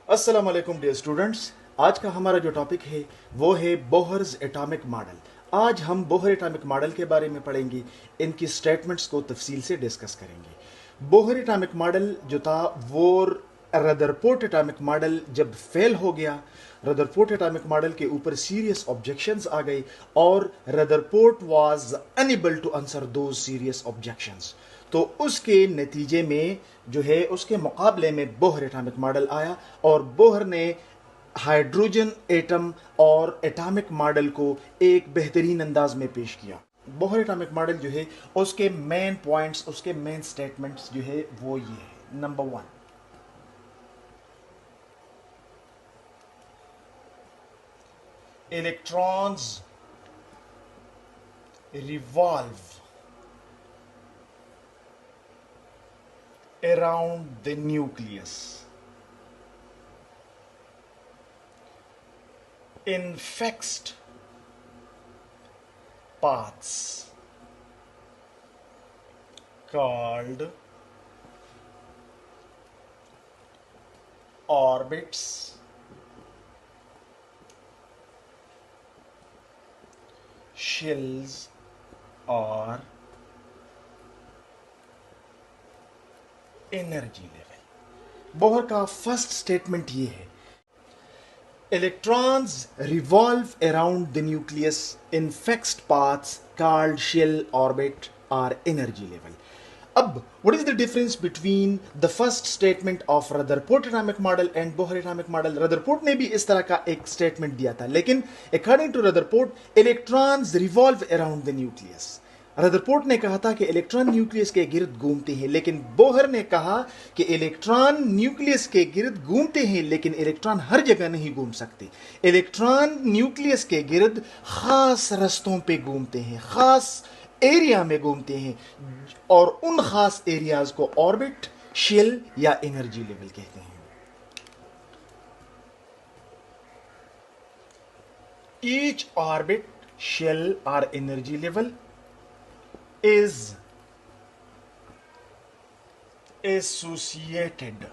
अस्सलाम वालेकुम dear students. आज का हमारा जो टॉपिक है वो है बोहर्स एटॉमिक मॉडल। आज हम बोहर एटॉमिक मॉडल के बारे में पढ़ेंगे, इनकी स्टेटमेंट्स को तफसील से डिस्कस करेंगे। बोहर एटॉमिक मॉडल जो था वो रदरफोर्ड एटॉमिक मॉडल जब फेल हो गया, रदरफोर्ड एटॉमिक मॉडल के ऊपर सीरियस ऑब्जेक्शंस आ गई और Rutherford was unable to answer those serious objections. तो उसके नतीजे में जो है उसके मुकाबले में बोहर एटॉमिक मॉडल आया और बोहर ने हाइड्रोजन एटम और एटॉमिक मॉडल को एक बेहतरीन अंदाज में पेश किया। बोहर एटॉमिक मॉडल जो है उसके मेन पॉइंट्स, उसके मेन स्टेटमेंट्स जो है वो ये है। Number one, electrons revolve around the nucleus in fixed paths called orbits, shells और एनर्जी लेवल। बोहर का फर्स्ट स्टेटमेंट ये है, electrons revolve around the nucleus in fixed paths called shell orbit और एनर्जी लेवल। अब what is the difference between the first statement of Rutherford atomic model and Bohr atomic model? Rutherford ने भी इस तरह का एक स्टेटमेंट दिया था, लेकिन according to Rutherford electrons revolve around the nucleus. Rutherford ने कहा था कि इलेक्ट्रॉन न्यूक्लियस के गिर्द घूमते हैं, लेकिन बोहर ने कहा कि इलेक्ट्रॉन न्यूक्लियस के गिर्द घूमते हैं लेकिन इलेक्ट्रॉन हर जगह नहीं घूम सकते। इलेक्ट्रॉन न्यूक्लियस के गिर्द खास रस्तों पे घूमते हैं, खास एरिया में घूमते हैं और उन खास एरियाज को ऑर्बिट, शेल या एनर्जी लेवल कहते हैं। ईच ऑर्बिट, शेल और energy level is associated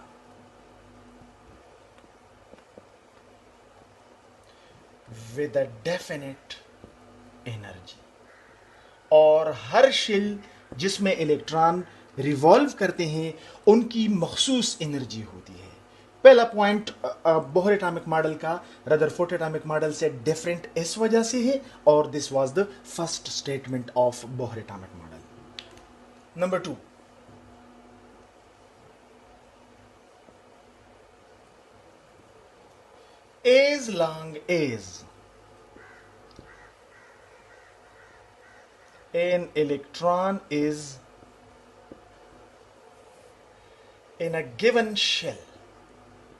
with a definite energy। और हर शेल जिसमें इलेक्ट्रॉन रिवॉल्व करते हैं उनकी मखसूस एनर्जी होती है। पहला पॉइंट बोहर एटॉमिक मॉडल का रदरफोर्ड एटॉमिक मॉडल से डिफरेंट इस वजह से है और this was the first statement of Bohr atomic model. Number two, as long as an electron is in a given shell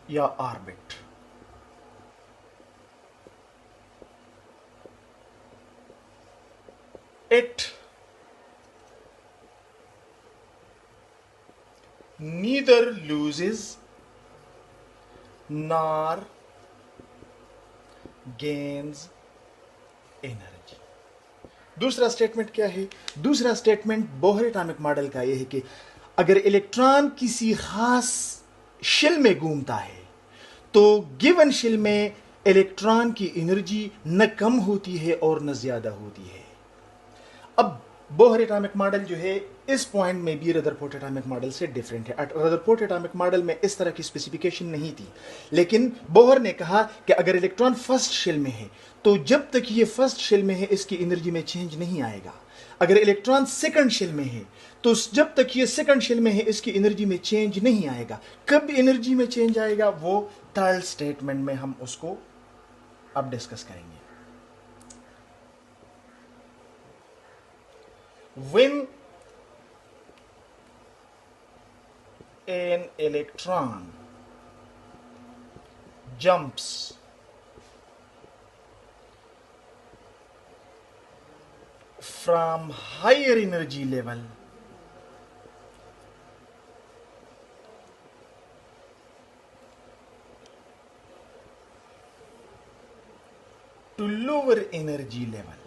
या orbit, it neither loses nor gains energy। दूसरा statement क्या है? दूसरा स्टेटमेंट बोहर एटॉमिक मॉडल का यह है कि अगर इलेक्ट्रॉन किसी खास शेल में घूमता है तो गिवन शेल में इलेक्ट्रॉन की एनर्जी न कम होती है और न ज्यादा होती है। अब बोहर एटॉमिक मॉडल जो है इस पॉइंट में भी रदरफोर्ड एटॉमिक मॉडल से डिफरेंट है। रदरफोर्ड एटॉमिक मॉडल में इस तरह की स्पेसिफिकेशन नहीं थी, लेकिन बोहर ने कहा कि अगर इलेक्ट्रॉन फर्स्ट शेल में है तो जब तक ये फर्स्ट शेल में है इसकी एनर्जी में चेंज नहीं आएगा। अगर इलेक्ट्रॉन सेकंड शेल में है तो जब तक ये सेकंड शेल में है इसकी एनर्जी में चेंज नहीं आएगा। कब एनर्जी में चेंज आएगा वो थर्ड स्टेटमेंट में हम उसको अब डिस्कस करेंगे। When an electron jumps from higher energy level to lower energy level,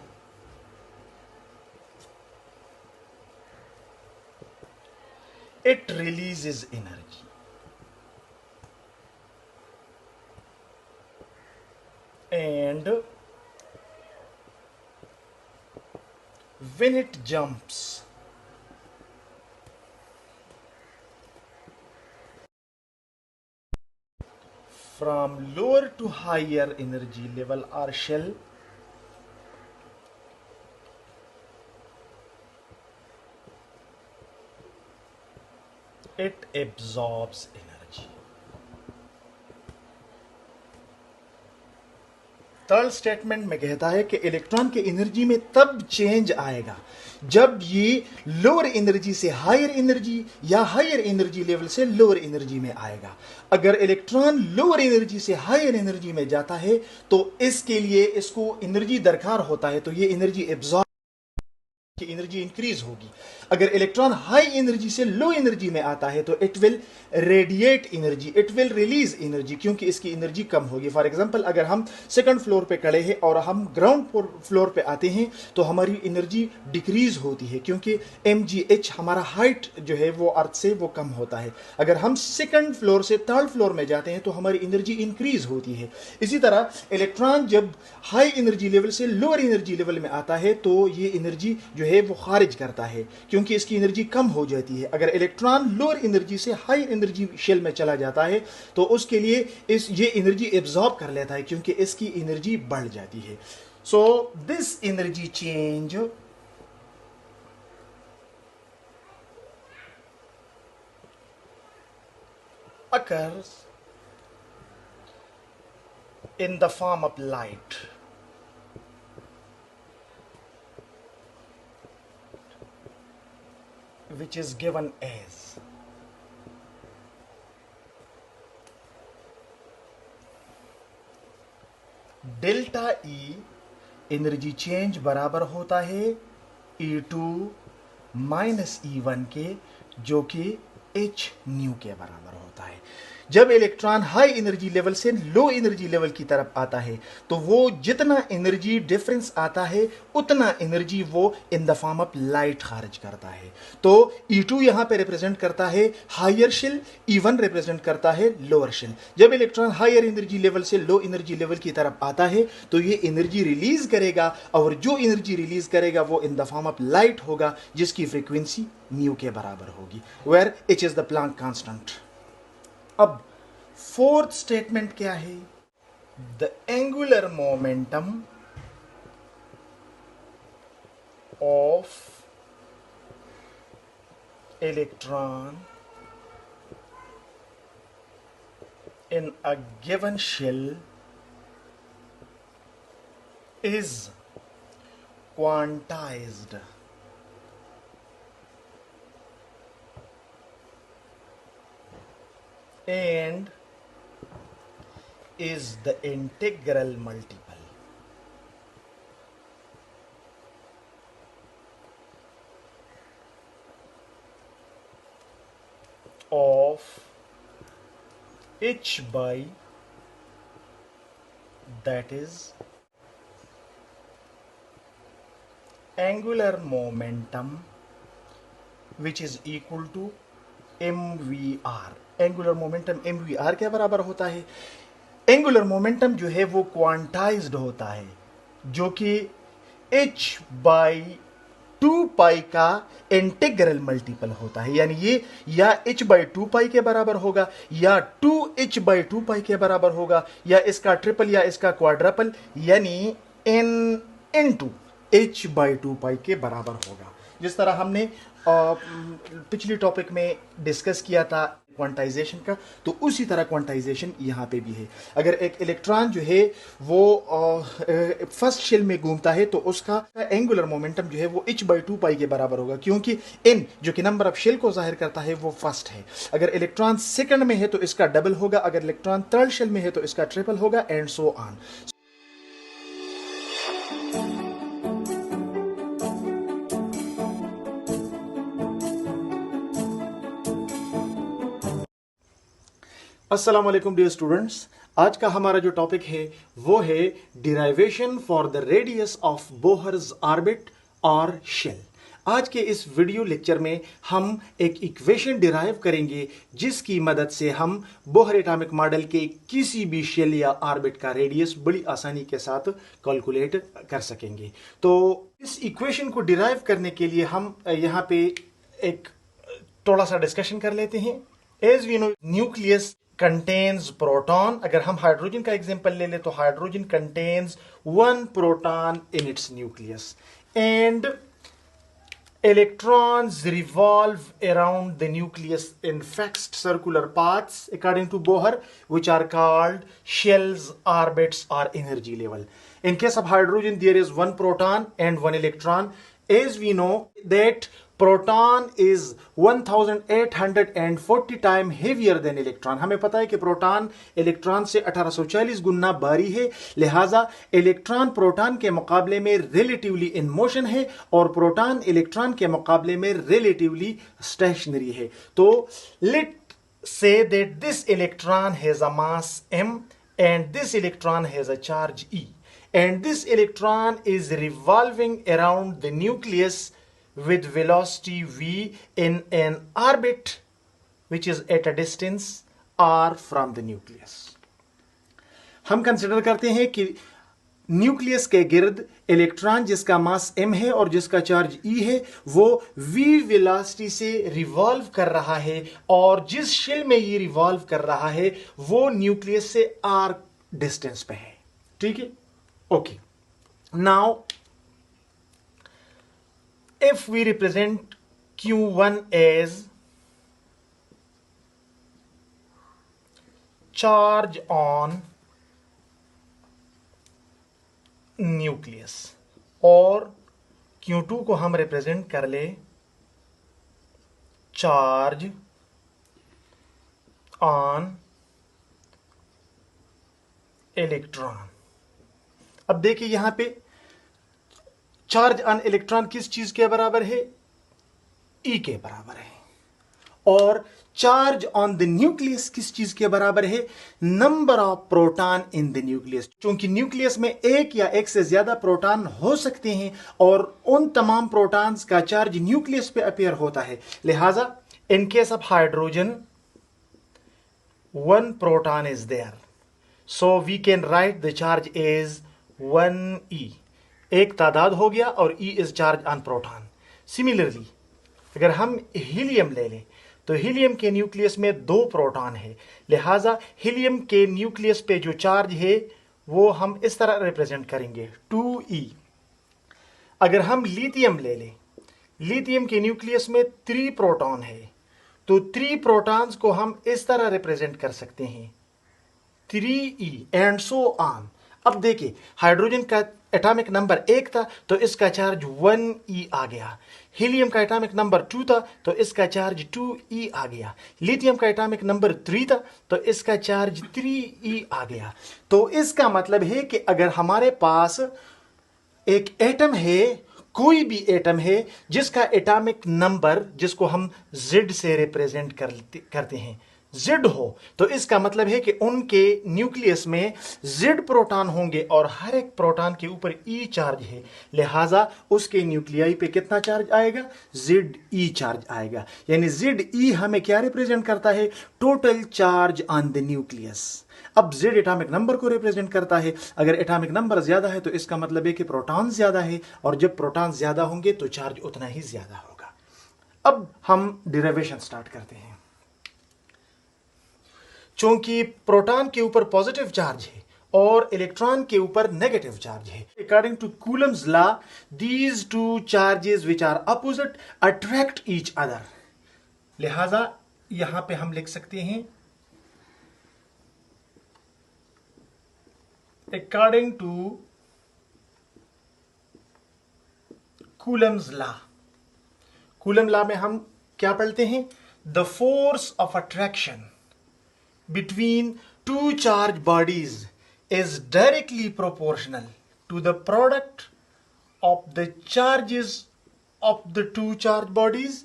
it releases energy। and when it jumps from lower to higher energy level or shell, it absorbs energy. Third statement में कहता है कि electron के energy में तब change आएगा जब ये लोअर एनर्जी से हायर एनर्जी या हायर एनर्जी लेवल से लोअर एनर्जी में आएगा। अगर इलेक्ट्रॉन लोअर एनर्जी से हायर एनर्जी में जाता है तो इसके लिए इसको एनर्जी दरकार होता है, तो ये एनर्जी एब्जॉर्ब की एनर्जी इंक्रीज होगी। अगर इलेक्ट्रॉन हाई एनर्जी से लो एनर्जी में आता है तो it will radiate energy, it will release energy, क्योंकि इसकी एनर्जी कम होगी। फॉर एग्जांपल, अगर हम सेकंड फ्लोर पे खड़े हैं और हम ग्राउंड फ्लोर पे आते हैं तो हमारी एनर्जी डिक्रीज होती है, क्योंकि mgh हमारा हाइट जो है वो अर्थ से वो कम होता है। अगर हम सेकंड फ्लोर से थर्ड फ्लोर में जाते हैं तो हमारी एनर्जी इंक्रीज होती है। इसी तरह इलेक्ट्रॉन जब हाई एनर्जी लेवल से लोअर एनर्जी लेवल में आता है तो ये एनर्जी जो है वो खारिज करता है, क्योंकि इसकी एनर्जी कम हो जाती है। अगर इलेक्ट्रॉन लोअर एनर्जी से हाई एनर्जी शेल में चला जाता है तो उसके लिए ये एनर्जी एब्जॉर्ब कर लेता है, क्योंकि इसकी एनर्जी बढ़ जाती है। So this energy change occurs in the form of light, which is given as delta E energy change बराबर होता है E2 माइनस E1 के, जो कि h न्यू के बराबर होता है। जब इलेक्ट्रॉन हाई एनर्जी लेवल से लो एनर्जी लेवल की तरफ आता है तो वो जितना एनर्जी डिफरेंस आता है उतना एनर्जी वो in the form of light खारिज करता है। तो E2 यहां पे रिप्रेजेंट करता है हायर शेल, E1 रिप्रेजेंट करता है लोअर शेल। जब इलेक्ट्रॉन हायर एनर्जी लेवल से लो एनर्जी लेवल की तरफ आता है तो ये एनर्जी रिलीज करेगा, और जो एनर्जी रिलीज करेगा वो in the form of light होगा, जिसकी फ्रीक्वेंसी म्यू के बराबर होगी, where h is the Planck constant. अब फोर्थ स्टेटमेंट क्या है? The angular momentum of electron in a given shell is quantized and is the integral multiple of h by, that is angular momentum, which is equal to mvr। Angular momentum mvr के बराबर होता है। Angular momentum जो है वो quantized होता है, जो कि h बाई 2 पाई का इंटीग्रल मल्टीपल होता है, यानी ये या h बाई 2 पाई के बराबर होगा, या 2h बाई 2 पाई के बराबर होगा, या इसका ट्रिपल या इसका क्वाड्रपल, यानी n इंटू h बाई 2 पाई के बराबर होगा। जिस तरह हमने पिछली टॉपिक में डिस्कस किया था क्वांटाइजेशन का, तो उसी तरह क्वांटाइजेशन यहाँ पे भी है। अगर एक इलेक्ट्रॉन जो है वो फर्स्ट शेल में घूमता है तो उसका एंगुलर मोमेंटम जो है वो h बाई 2 पाई के बराबर होगा, क्योंकि n जो कि नंबर ऑफ शेल को जाहिर करता है वो फर्स्ट है। अगर इलेक्ट्रॉन सेकंड में है तो इसका डबल होगा, अगर इलेक्ट्रॉन थर्ड शेल में है तो इसका ट्रिपल होगा, एंड सो ऑन। अस्सलाम वालेकुम डियर स्टूडेंट्स, आज का हमारा जो टॉपिक है वो है derivation for the radius of Bohr's orbit और शेल। आज के इस वीडियो लेक्चर में हम एक इक्वेशन डिराइव करेंगे जिसकी मदद से हम बोहर एटॉमिक मॉडल के किसी भी शेल या ऑर्बिट का रेडियस बड़ी आसानी के साथ कैलकुलेट कर सकेंगे। तो इस इक्वेशन को डिराइव करने के लिए हम यहाँ पे एक थोड़ा सा डिस्कशन कर लेते हैं। As we know, nucleus contains proton. अगर हम हाइड्रोजन का एग्जांपल ले ले तो hydrogen contains 1 proton in its nucleus and electrons revolve around the nucleus in fixed circular paths according to Bohr, which are called shells, orbits or energy level. In case of hydrogen, there is 1 proton and 1 electron. As we know that proton is 1840 time heavier than electron. हमें पता है कि proton electron से 1840 गुना भारी है, लिहाजा electron proton के मुकाबले में रिलेटिवली इन मोशन है और प्रोटॉन इलेक्ट्रॉन के मुकाबले में रिलेटिवली स्टेशनरी है। तो late say that this electron has a mass m and this electron has a charge e, and this electron is revolving around the nucleus with velocity v in an orbit which is at a distance r from the nucleus. हम consider करते हैं कि nucleus के गिर्द electron जिसका मास m है और जिसका चार्ज e है वो v वेलोसिटी से रिवॉल्व कर रहा है और जिस शेल में ये रिवॉल्व कर रहा है वो न्यूक्लियस से r डिस्टेंस पे है। ठीक है, okay. Now if we represent Q1 as charge on nucleus और Q2 को हम रिप्रेजेंट कर ले चार्ज ऑन इलेक्ट्रॉन। अब देखिए यहां पे चार्ज ऑन इलेक्ट्रॉन किस चीज के बराबर है? E के बराबर है। और चार्ज ऑन द न्यूक्लियस किस चीज के बराबर है? Number of proton in the nucleus. क्योंकि न्यूक्लियस में एक या एक से ज्यादा प्रोटॉन हो सकते हैं और उन तमाम प्रोटॉन्स का चार्ज न्यूक्लियस पे अपीयर होता है, लिहाजा in case of hydrogen 1 proton is there, so we can write the charge as 1e। एक तादाद हो गया और E is charge on proton. Similarly अगर हम हीलियम ले लें तो हीलियम के न्यूक्लियस में 2 प्रोटॉन है, लिहाजा हीलियम के न्यूक्लियस पे जो चार्ज है वो हम इस तरह रिप्रेजेंट करेंगे 2e। अगर हम लिथियम ले लें, लिथियम के न्यूक्लियस में 3 प्रोटॉन है तो 3 प्रोटॉन्स को हम इस तरह रिप्रेजेंट कर सकते हैं 3e एंड सो ऑन। अब देखिए हाइड्रोजन का एटॉमिक नंबर 1 था तो इसका चार्ज 1e आ गया, हीलियम का एटॉमिक नंबर 2 था तो इसका चार्ज 2e आ गया, लिथियम का एटॉमिक नंबर 3 था तो इसका चार्ज 3e आ गया। तो इसका मतलब है कि अगर हमारे पास एक एटम है, कोई भी एटम है जिसका एटॉमिक नंबर जिसको हम Z से रिप्रेजेंट करते हैं Z हो, तो इसका मतलब है कि उनके न्यूक्लियस में Z प्रोटॉन होंगे और हर एक प्रोटॉन के ऊपर E चार्ज है, लिहाजा उसके न्यूक्लियाई पे कितना चार्ज आएगा? ZE चार्ज आएगा। यानी ZE हमें क्या रिप्रेजेंट करता है? Total charge on the nucleus. अब Z एटॉमिक नंबर को रिप्रेजेंट करता है। अगर एटॉमिक नंबर ज्यादा है तो इसका मतलब है कि प्रोटॉन ज्यादा है और जब प्रोटॉन ज्यादा होंगे तो चार्ज उतना ही ज्यादा होगा। अब हम डेरिवेशन स्टार्ट करते हैं। चूंकि प्रोटॉन के ऊपर पॉजिटिव चार्ज है और इलेक्ट्रॉन के ऊपर नेगेटिव चार्ज है, according to Coulomb's law these two charges which are opposite attract each other. लिहाजा यहां पे हम लिख सकते हैं according to Coulomb's law. Coulomb law में हम क्या पढ़ते हैं? The force of attraction between two charged bodies is directly proportional to the product of the charges of the two charged bodies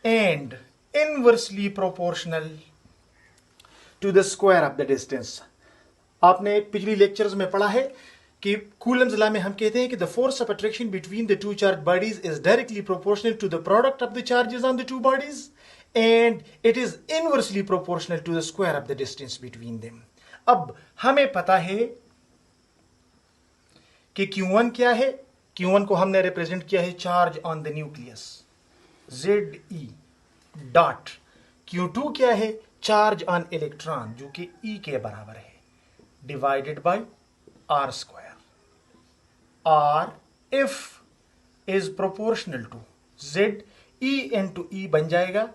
and inversely proportional to the square of the distance. आपने पिछली lectures में पढ़ा है कि Coulomb's law में हम कहते हैं कि the force of attraction between the two charge bodies is directly proportional to the product of the charges on the two bodies and it is inversely proportional to the square of the distance between them. अब हमें पता है कि Q1 क्या है, Q1 को हमने represent किया है charge on the nucleus ZE dot. Q2 क्या है, चार्ज ऑन इलेक्ट्रॉन जो कि E के बराबर है divided by R square. R if is proportional to Z, E into E बन जाएगा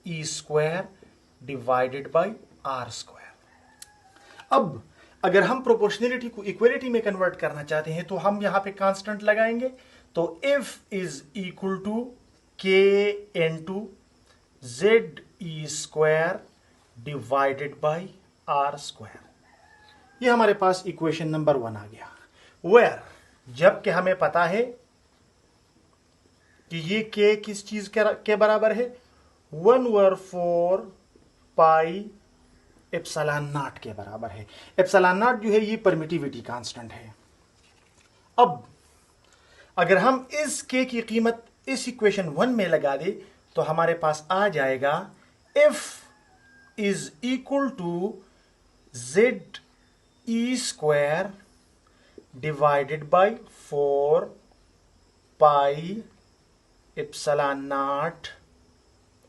E square divided by R square. अब अगर हम प्रोपोर्शनलिटी को इक्वलिटी में कन्वर्ट करना चाहते हैं तो हम यहां पे कांस्टेंट लगाएंगे। तो F is equal to K into ZE square divided by R square. ये हमारे पास इक्वेशन नंबर 1 आ गया। वेयर जबकि हमें पता है कि ये K किस चीज के बराबर है, 1/4 पाई एप्सिलॉन नॉट के बराबर है। एप्सिलॉन नॉट जो है ये परमिटिविटी कांस्टेंट है। अब अगर हम इस K की कीमत इस इक्वेशन 1 में लगा दे तो हमारे पास आ जाएगा F is equal to ZE square divided by 4 pi epsilon naught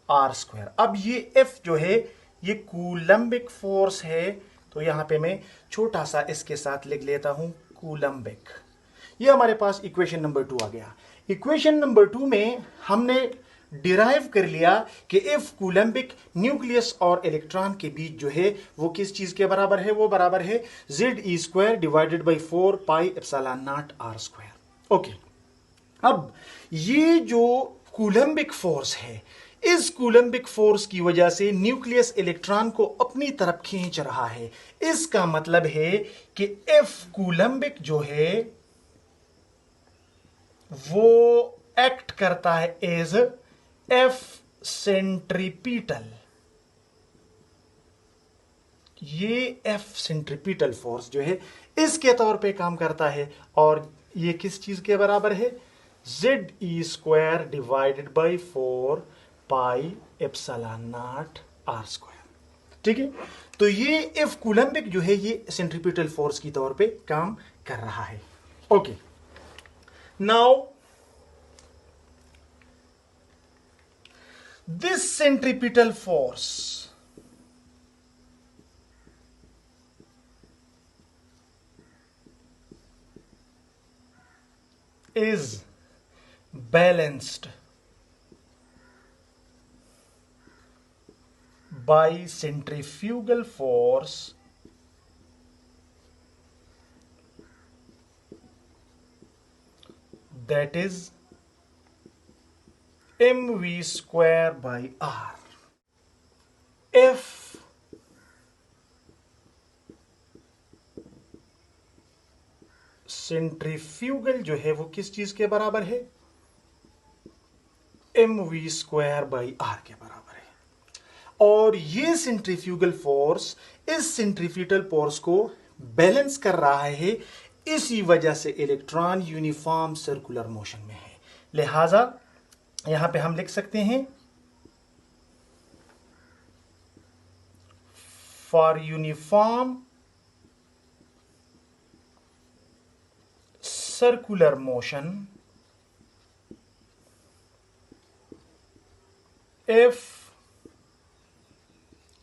R square. अब ये F जो है ये कूलम्बिक फोर्स है, तो यहां पे मैं छोटा सा इसके साथ लिख लेता हूं कूलम्बिक। ये हमारे पास इक्वेशन नंबर 2 आ गया। इक्वेशन नंबर 2 में हमने डिराइव कर लिया कि इफ कूलम्बिक न्यूक्लियस और इलेक्ट्रॉन के बीच जो है वो किस चीज के बराबर है, वो बराबर है ZE square divided by 4 pi epsilon naught R square. Okay, अब ये जो कूलम्बिक फोर्स है, इस कूलम्बिक फोर्स की वजह से न्यूक्लियस इलेक्ट्रॉन को अपनी तरफ खींच रहा है। इसका मतलब है कि F कूलम्बिक जो है वो एक्ट करता है एज F सेंट्रीपिटल। ये F सेंट्रीपिटल फोर्स जो है इसके तौर पे काम करता है और ये किस चीज के बराबर है, ZE square divided by 4 pi epsilon naught R square. ठीक है, तो ये F कूलम्बिक जो है ये सेंट्रीपिटल फोर्स की तौर पे काम कर रहा है। Okay, now this centripetal force is balanced by centrifugal force that is mv square by r। F centrifugal जो है वो किस चीज के बराबर है, mv स्क्वायर बाई r के बराबर है। और ये सेंट्रीफ्यूगल फोर्स इस सेंट्रीफ्यूगल फोर्स को बैलेंस कर रहा है, इसी वजह से इलेक्ट्रॉन यूनिफॉर्म सर्कुलर मोशन में है। लिहाजा यहां पे हम लिख सकते हैं for uniform circular motion if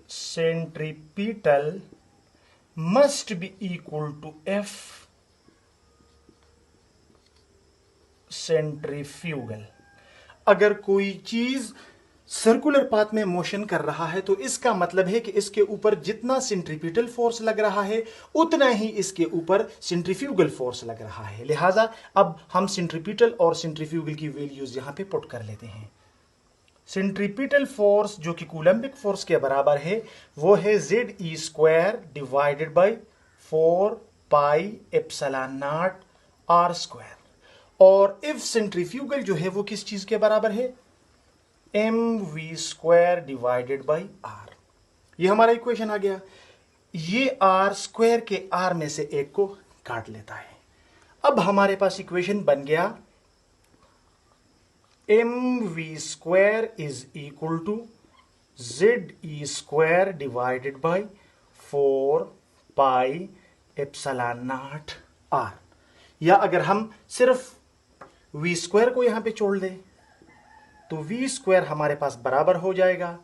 centripetal must be equal to F centrifugal। अगर कोई चीज सर्कुलर पाथ में मोशन कर रहा है तो इसका मतलब है कि इसके ऊपर जितना सेंट्रीपिटल फोर्स लग रहा है उतना ही इसके ऊपर सेंट्रीफ्यूगल फोर्स लग रहा है। लिहाजा अब हम सेंट्रीपिटल और सेंट्रीफ्यूगल की वैल्यूज यहां पे पुट कर लेते हैं। सेंट्रीपिटल फोर्स जो कि कूलम्बिक फोर्स के बराबर है वो है ZE square divided by 4 pi epsilon naught R square. और इफ सेंट्रीफ्यूगल जो है वो किस चीज के बराबर है, mv square divided by r। ये हमारा इक्वेशन आ गया। ये r स्क्वायर के r में से एक को काट लेता है। अब हमारे पास इक्वेशन बन गया mv² is equal to ze² divided by 4 pi epsilon naught r. या अगर हम सिर्फ v² को यहां पे छोड़ दें तो v² हमारे पास बराबर हो जाएगा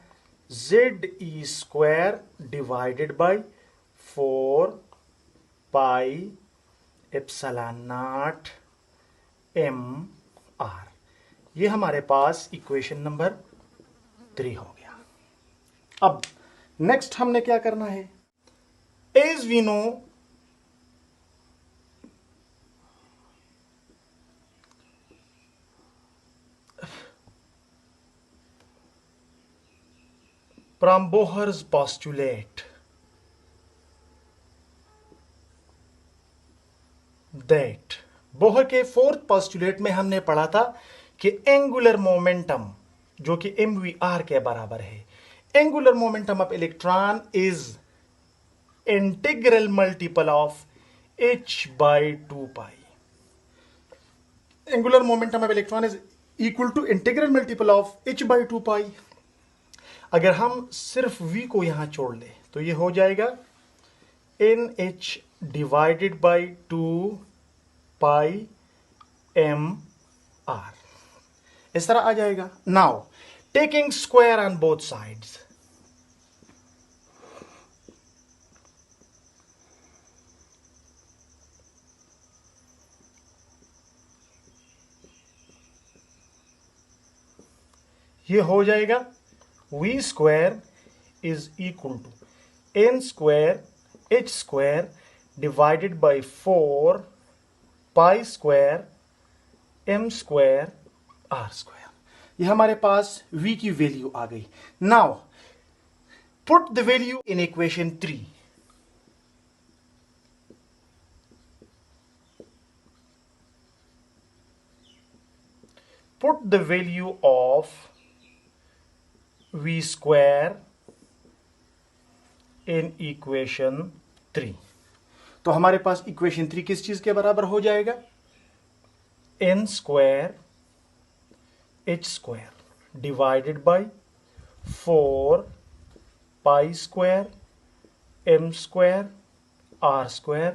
ze² divided by 4 pi epsilon naught m r। ये हमारे पास इक्वेशन नंबर 3 हो गया। अब नेक्स्ट हमने क्या करना है, as we know from Bohr's postulate that Bohr के फोर्थ पोस्टुलेट में हमने पढ़ा था कि एंगुलर मोमेंटम जो कि mvr के बराबर है, angular momentum of electron is integral multiple of h/2 pi. Angular momentum of electron is equal to integral multiple of h/2 pi. अगर हम सिर्फ v को यहां छोड़ लें तो ये हो जाएगा nh divided by 2 pi m r, इस तरह आ जाएगा। Now taking square on both sides, ये हो जाएगा v² is equal to n² h² divided by 4 pi square m² r²। ये हमारे पास v की वैल्यू आ गई। Now put the value in equation 3। Put the value of v² in equation 3। तो हमारे पास equation 3 किस चीज के बराबर हो जाएगा, n² h² divided by 4 pi square m² r²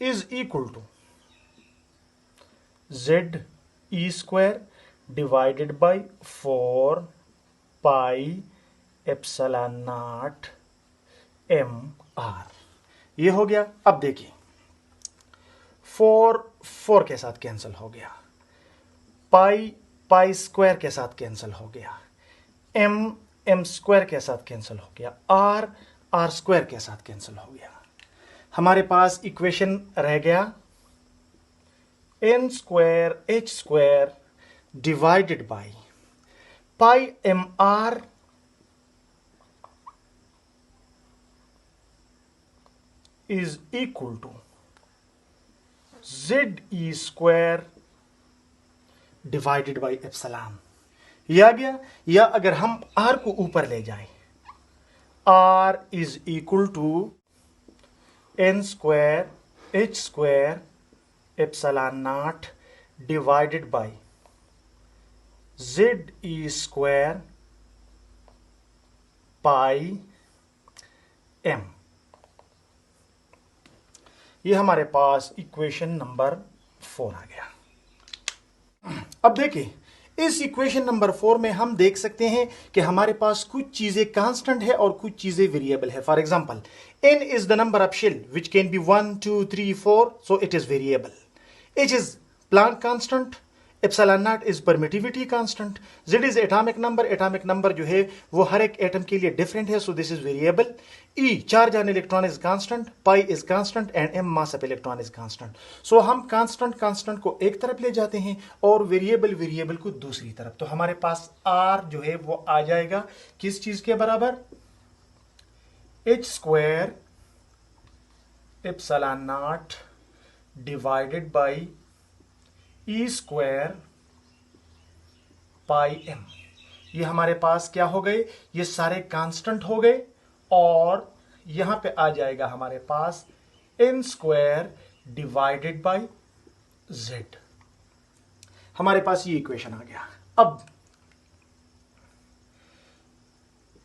is equal to ze² divided by 4 pi epsilon naught m r। ये हो गया। अब देखिए 4 के साथ कैंसिल हो गया, पाई स्क्वायर के साथ कैंसिल हो गया, m² के साथ कैंसिल हो गया, r² के साथ कैंसिल हो गया। हमारे पास इक्वेशन रह गया n² h² divided by pi mr is equal to ze² divided by epsilon. ये आ गया। या अगर हम r को ऊपर ले जाएं, r is equal to n² h² epsilon naught divided by ze² pi m। ये हमारे पास इक्वेशन नंबर 4 आ गया। अब देखिए इस इक्वेशन नंबर 4 में हम देख सकते हैं कि हमारे पास कुछ चीजें कांस्टेंट है और कुछ चीजें वेरिएबल है। For example n is the number of shell which can be 1 2 3 4, so it is variable. h is Planck constant, epsilon naught is permittivity constant, z is atomic number जो है वो हर एक एटम के लिए डिफरेंट है, so this is variable. e charge on electron is constant, pi is constant and m mass of electron is constant. So हम constant को एक तरफ ले जाते हैं और वेरिएबल को दूसरी तरफ। तो हमारे पास r जो है वो आ जाएगा किस चीज के बराबर, h² epsilon naught divided by e² pi m। ये हमारे पास क्या हो गए, ये सारे कांस्टेंट हो गए और यहां पे आ जाएगा हमारे पास n² डिवाइडेड बाई z। हमारे पास ये इक्वेशन आ गया। अब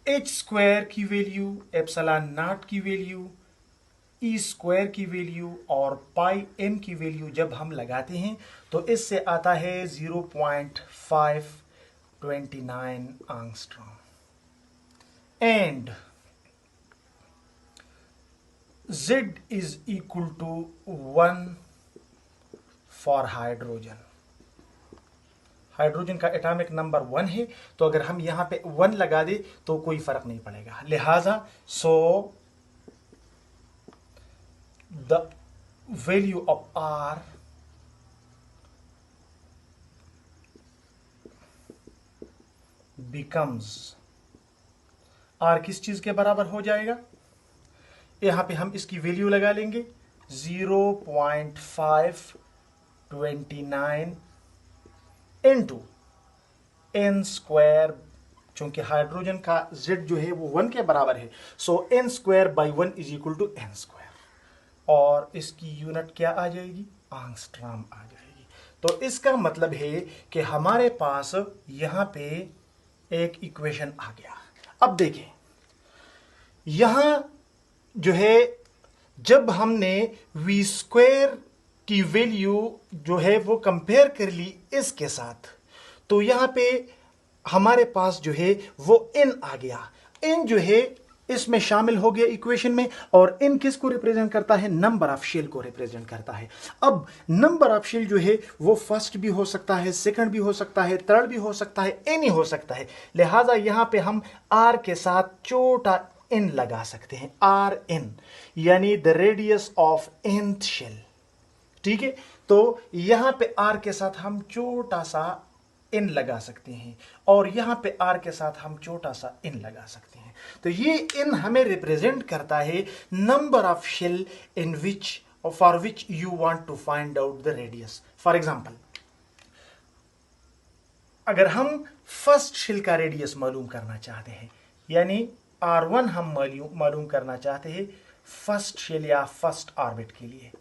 h स्क्वायर की वैल्यू, एप्सिलॉन नॉट की वैल्यू, ई स्क्वायर की वैल्यू और पाई एम की वैल्यू जब हम लगाते हैं तो इससे आता है 0.529 angstrom. And Z is equal to 1 for hydrogen. Hydrogen का एटॉमिक नंबर 1 है, तो अगर हम यहां पे 1 लगा दे तो कोई फर्क नहीं पड़ेगा। लिहाजा the value of R becomes, R किस चीज के बराबर हो जाएगा? यहां पे हम इसकी वैल्यू लगा लेंगे 0.529 इंटू एन स्क्वायर, चूंकि हाइड्रोजन का Z जो है वो 1 के बराबर है, so n square by 1 is equal to n square, और इसकी यूनिट क्या आ जाएगी? एंगस्ट्रॉम आ जाएगी। तो इसका मतलब है कि हमारे पास यहां पे एक इक्वेशन आ गया। अब देखें, यहां जो है जब हमने v स्क्वायर की वैल्यू जो है वो कंपेयर कर ली इसके साथ, तो यहां पे हमारे पास जो है वो n आ गया। n जो है इसमें शामिल हो गया इक्वेशन में, और n किस को रिप्रेजेंट करता है? नंबर ऑफ शेल को रिप्रेजेंट करता है। अब नंबर ऑफ शेल जो है वो फर्स्ट भी हो सकता है, सेकंड भी हो सकता है, थर्ड भी हो सकता है, एनी हो सकता है। लिहाजा यहां पे हम r के साथ छोटा n लगा सकते हैं, आर एन, यानी the radius of nth shell. ठीक है, तो यहां पे r के साथ हम छोटा सा n लगा सकते हैं, और यहां पे r के साथ हम छोटा सा n लगा सकते हैं। तो ये n हमें रिप्रेजेंट करता है number of shell in which for which you want to find out the radius. For example, अगर हम फर्स्ट शेल का रेडियस मालूम करना चाहते हैं, यानी R1 हम मालूम करना चाहते हैं फर्स्ट शेल या फर्स्ट ऑर्बिट के लिए,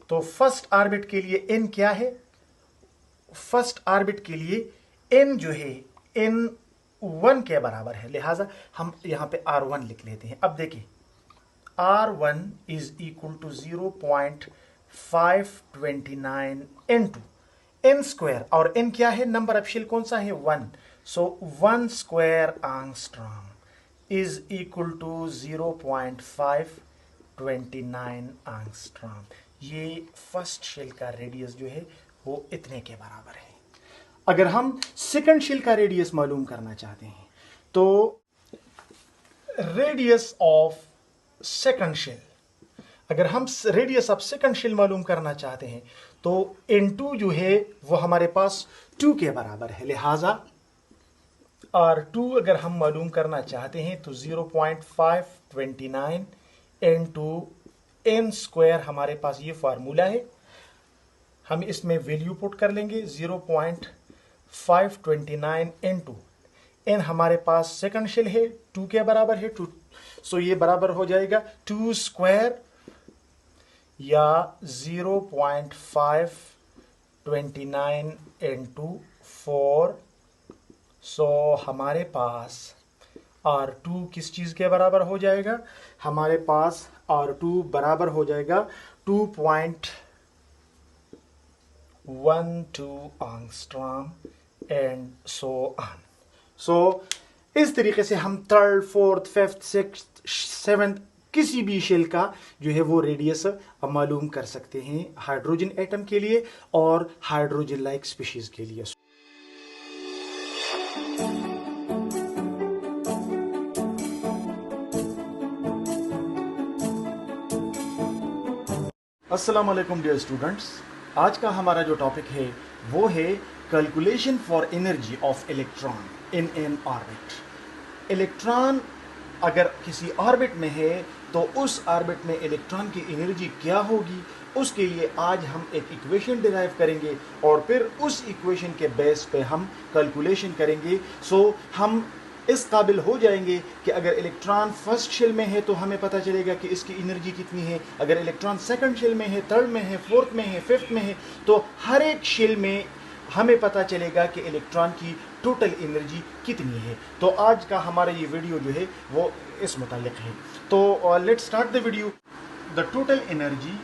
तो फर्स्ट ऑर्बिट के लिए n क्या है? फर्स्ट ऑर्बिट के लिए n जो है n 1 के बराबर है, लिहाजा हम यहां पे R1 लिख लेते हैं। अब देखिए, R1 is equal to 0.529 into n square, और n क्या है? नंबर ऑफ शेल कौन सा है? 1। So 1 square angstrom is equal to 0.529 angstrom. ये फर्स्ट शेल का रेडियस जो है वो इतने के बराबर है। अगर हम सेकंड शेल का रेडियस मालूम करना चाहते हैं, तो रेडियस ऑफ सेकंड शेल, अगर हम रेडियस ऑफ सेकंड शेल मालूम करना चाहते हैं तो n2 जो है वो हमारे पास 2 के बराबर है। लिहाजा R2 अगर हम मालूम करना चाहते हैं तो 0.529 इंटू n स्क्वायर, हमारे पास ये फार्मूला है, हम इसमें वैल्यू पुट कर लेंगे 0.529 इंटू n, हमारे पास सेकंड शेल है 2 के बराबर है 2, सो ये बराबर हो जाएगा 2 स्क्वायर या 0.529 इंटू 4। सो हमारे पास R2 किस चीज के बराबर हो जाएगा? हमारे पास R2 बराबर हो जाएगा 2.12 एंगस्ट्रॉम एंड सो ऑन। सो इस तरीके से हम third, fourth, fifth, sixth, seventh किसी भी शेल का जो है वो रेडियस मालूम कर सकते हैं हाइड्रोजन एटम के लिए और हाइड्रोजन लाइक स्पीशीज के लिए। अस्सलाम वालेकुम डियर स्टूडेंट्स, आज का हमारा जो टॉपिक है वो है calculation for energy of electron in an orbit. Electron अगर किसी ऑर्बिट में है तो उस ऑर्बिट में इलेक्ट्रॉन की एनर्जी क्या होगी, उसके लिए आज हम एक इक्वेशन डिराइव करेंगे और फिर उस इक्वेशन के बेस पे हम कैलकुलेशन करेंगे। सो हम इस काबिल हो जाएंगे कि अगर इलेक्ट्रॉन फर्स्ट शेल में है तो हमें पता चलेगा कि इसकी एनर्जी कितनी है, अगर इलेक्ट्रॉन सेकंड शेल में है, थर्ड में है, फोर्थ में है, फिफ्थ में है, तो हर एक शेल में हमें पता चलेगा कि इलेक्ट्रॉन की टोटल एनर्जी कितनी है। तो आज का हमारा ये वीडियो जो है वो इस मुतालिक है। तो let's start the video. The total energy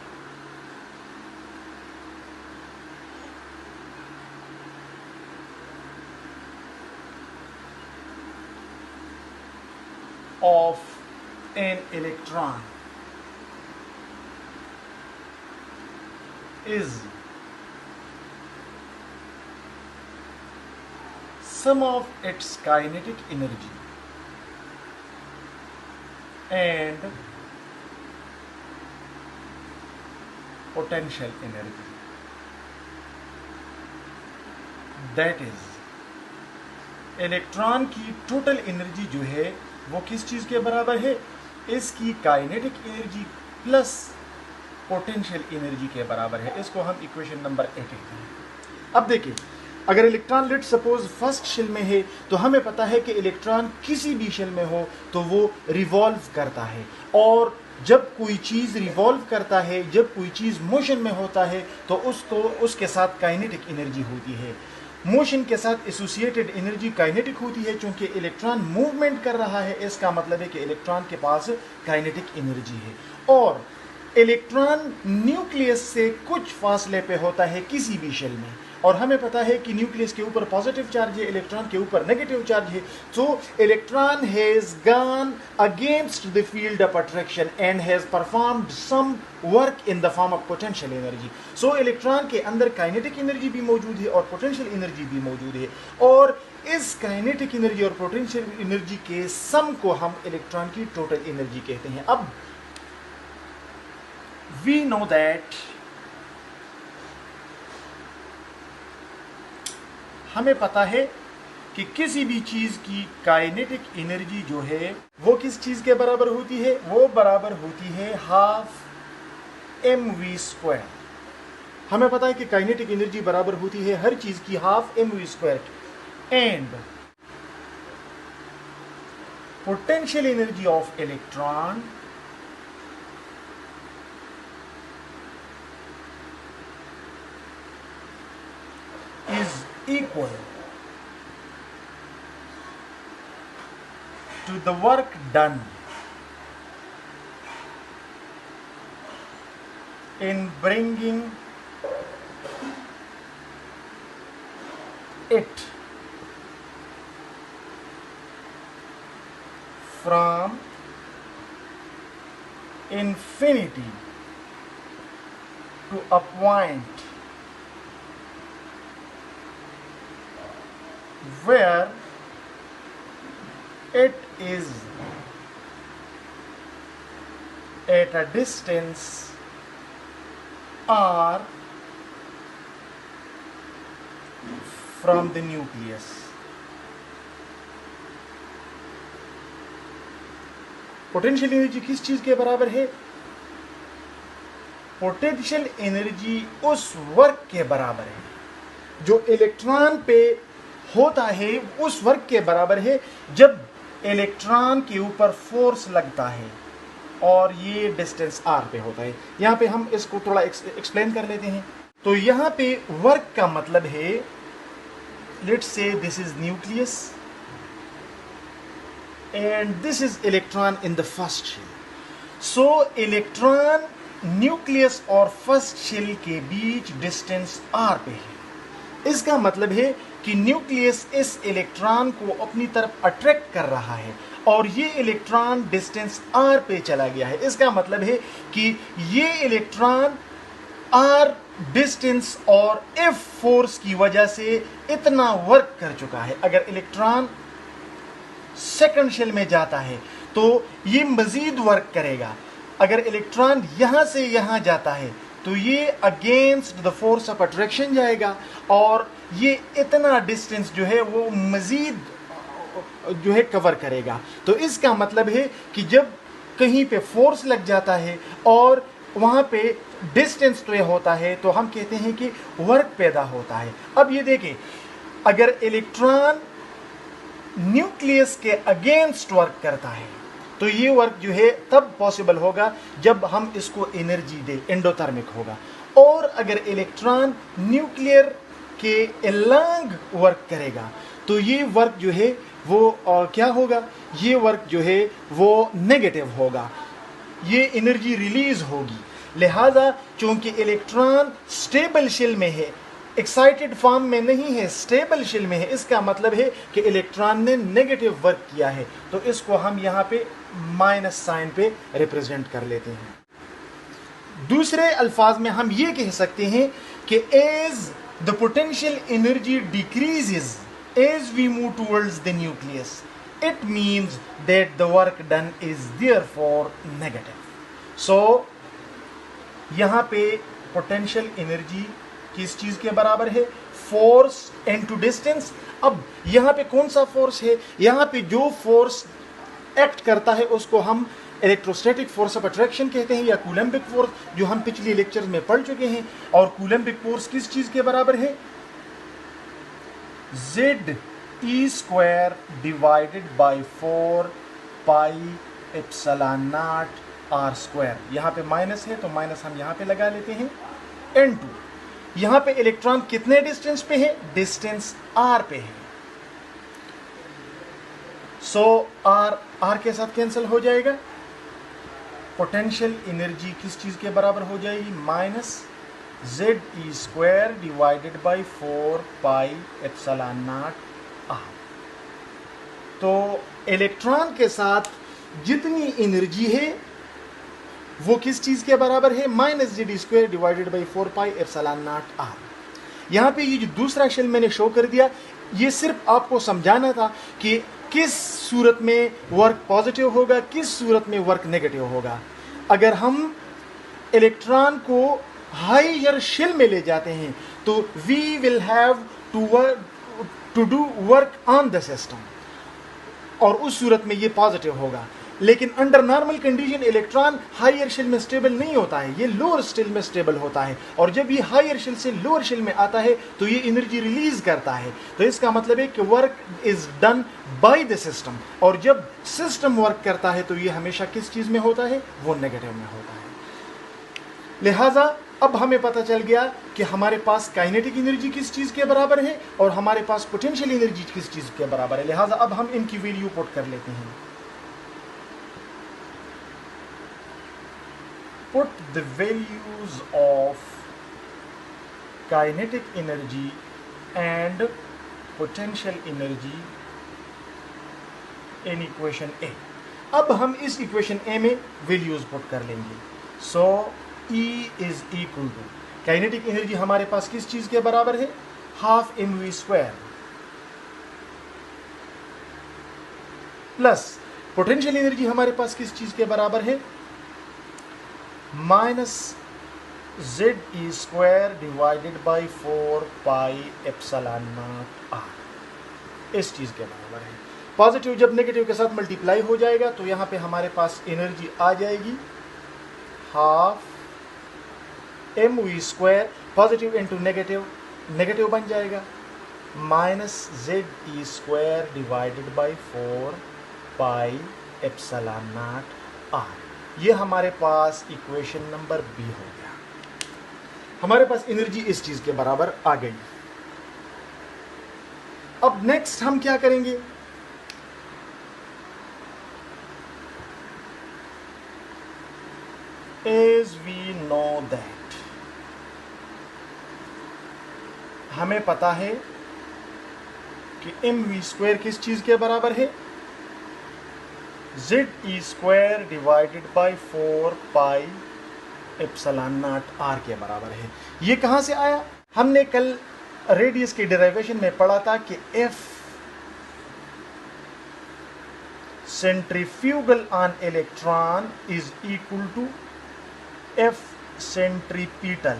of an electron is sum of its kinetic energy and potential energy. That is, electron की टोटल एनर्जी जो है वो किस चीज के बराबर है, इसकी kinetic energy plus potential energy के बराबर है। इसको हम इक्वेशन नंबर 1 कहते हैं। अब देखिए, अगर electron let suppose first shell में है तो हमें पता है कि इलेक्ट्रॉन किसी भी शेल में हो तो वो रिवॉल्व करता है, और जब कोई चीज रिवॉल्व करता है, जब कोई चीज मोशन में होता है तो उसके साथ काइनेटिक एनर्जी होती है। मोशन के साथ एसोसिएटेड एनर्जी काइनेटिक होती है। चूंकि इलेक्ट्रॉन मूवमेंट कर रहा है, इसका मतलब है कि इलेक्ट्रॉन के पास काइनेटिक एनर्जी है। और इलेक्ट्रॉन न्यूक्लियस से कुछ फासले पे होता है किसी भी शेल में, और हमें पता है कि न्यूक्लियस के ऊपर पॉजिटिव चार्ज है, इलेक्ट्रॉन के ऊपर नेगेटिव चार्ज है। So electron has gone against the field of attraction and has performed some work in the form of potential energy. So electron के अंदर काइनेटिक एनर्जी भी मौजूद है और पोटेंशियल एनर्जी भी मौजूद है, और इस काइनेटिक एनर्जी और पोटेंशियल एनर्जी के सम को हम इलेक्ट्रॉन की टोटल एनर्जी कहते हैं। अब वी नो दैट, हमें पता है कि किसी भी चीज की काइनेटिक एनर्जी जो है वो किस चीज के बराबर होती है, वो बराबर होती है हाफ mv²। हमें पता है कि काइनेटिक एनर्जी बराबर होती है हर चीज की half mv², and potential energy of electron is equal to the work done in bringing it from infinity to a point where it is at a distance r from the nucleus. Potential energy किस चीज के बराबर है, potential energy उस work के बराबर है जो इलेक्ट्रॉन पे होता है, उस वर्क के बराबर है जब इलेक्ट्रॉन के ऊपर फोर्स लगता है, और ये डिस्टेंस r पे होता है। यहाँ पे हम इसको थोड़ा एक्सप्लेन कर लेते हैं। तो यहाँ पे वर्क का मतलब है, let's say this is nucleus and this is electron in the first shell. So electron nucleus और फर्स्ट शेल के बीच डिस्टेंस r पे है। इसका मतलब है कि न्यूक्लियस इस इलेक्ट्रॉन को अपनी तरफ अट्रैक्ट कर रहा है, और ये इलेक्ट्रॉन डिस्टेंस r पे चला गया है। इसका मतलब है कि ये इलेक्ट्रॉन r डिस्टेंस और F फोर्स की वजह से इतना वर्क कर चुका है। अगर इलेक्ट्रॉन सेकंड शेल में जाता है तो ये मजीद वर्क करेगा। अगर इलेक्ट्रॉन यहां से यहां जाता है तो ये against the force of attraction जाएगा, और ये इतना डिस्टेंस जो है वो मजीद जो है कवर करेगा। तो इसका मतलब है कि जब कहीं पे फोर्स लग जाता है और वहां पे डिस्टेंस तय होता है तो हम कहते हैं कि वर्क पैदा होता है। अब ये देखें, अगर इलेक्ट्रॉन न्यूक्लियस के अगेंस्ट वर्क करता है, तो ये वर्क जो है तब पॉसिबल होगा जब हम इसको एनर्जी दे, एंडोथर्मिक होगा। और अगर इलेक्ट्रॉन न्यूक्लियर के अलोंग वर्क करेगा तो ये वर्क जो है वो क्या होगा, ये वर्क जो है वो नेगेटिव होगा, ये एनर्जी रिलीज होगी। लिहाजा चूंकि इलेक्ट्रॉन स्टेबल शेल में है, एक्साइटेड फॉर्म में नहीं है, स्टेबल शेल में है, इसका मतलब है कि इलेक्ट्रॉन ने नेगेटिव वर्क किया है, तो इसको हम यहाँ पे माइनस साइन पे रिप्रेजेंट कर लेते हैं। दूसरे अल्फाज में हम ये कह सकते हैं कि as the potential energy decreases as we move towards the nucleus, it means that the work done is therefore negative. So यहाँ पे पोटेंशियल एनर्जी किस चीज के बराबर है, फोर्स इनटू डिस्टेंस। अब यहाँ पे कौन सा फोर्स है, यहाँ पे जो फोर्स एक्ट करता है उसको हम इलेक्ट्रोस्टैटिक फोर्स ऑफ अट्रैक्शन कहते हैं या कूलम्बिक फोर्स, जो हम पिछले लेक्चर्स में पढ़ चुके हैं। और कूलम्बिक फोर्स किस चीज के बराबर है, Z E square divided by 4 pi epsilon naught R square. यहाँ पे माइनस है तो माइनस हम यहाँ पे लगा लेते हैं, N2। यहाँ पे इलेक्ट्रॉन कितने डिस्टेंस पे है, डिस्टेंस R पे है। सो R के साथ कैंसिल हो जाएगा। पोटेंशियल एनर्जी किस चीज के बराबर हो जाएगी, minus Z E square divided by 4 pi epsilon naught R। तो इलेक्ट्रॉन के साथ जितनी एनर्जी है वो किस चीज के बराबर है, minus Z square divided by 4 pi epsilon naught R। यहाँ पे ये जो दूसरा शेल मैंने शो कर दिया, ये सिर्फ आपको समझाना था कि किस सूरत में वर्क पॉजिटिव होगा, किस सूरत में वर्क नेगेटिव होगा। अगर हम इलेक्ट्रॉन को हायर शेल में ले जाते हैं तो we will have to do work on the system, और उस सूरत में ये पॉजिटिव होगा। लेकिन under normal condition electron higher shell में स्टेबल नहीं होता है, ये लोअर शेल में स्टेबल होता है, और जब ये हायर शेल से लोअर शेल में आता है तो ये एनर्जी रिलीज करता है। तो इसका मतलब है कि work is done by the system, और जब सिस्टम वर्क करता है तो ये हमेशा किस चीज में होता है, वो नेगेटिव में होता है। लिहाजा अब हमें पता चल गया कि हमारे पास काइनेटिक एनर्जी किस चीज के बराबर है और हमारे पास पोटेंशियल एनर्जी किस चीज के बराबर है। लिहाजा अब हम इनकी वैल्यू पुट कर लेते हैं। Put the values of kinetic energy and potential energy in equation A। अब हम इस इक्वेशन A में वैल्यूज पुट कर लेंगे। सो E is equal to kinetic energy हमारे पास किस चीज के बराबर है, half mv square, plus potential energy हमारे पास किस चीज के बराबर है, minus Z E square divided by 4 pi epsilon naught R, इस चीज के बराबर है। पॉजिटिव जब नेगेटिव के साथ मल्टीप्लाई हो जाएगा तो यहां पे हमारे पास एनर्जी आ जाएगी half mv square, positive into negative, negative बन जाएगा, minus Z E square divided by 4 pi epsilon naught R। ये हमारे पास इक्वेशन नंबर बी हो गया। हमारे पास एनर्जी इस चीज के बराबर आ गई। अब नेक्स्ट हम क्या करेंगे, एज वी नो दैट, हमें पता है कि mv स्क्वायर किस चीज के बराबर है, Z E square divided by 4 pi epsilon naught R के बराबर है। ये कहां से आया, हमने कल रेडियस के डेरिवेशन में पढ़ा था कि F centrifugal on electron is equal to F centripetal.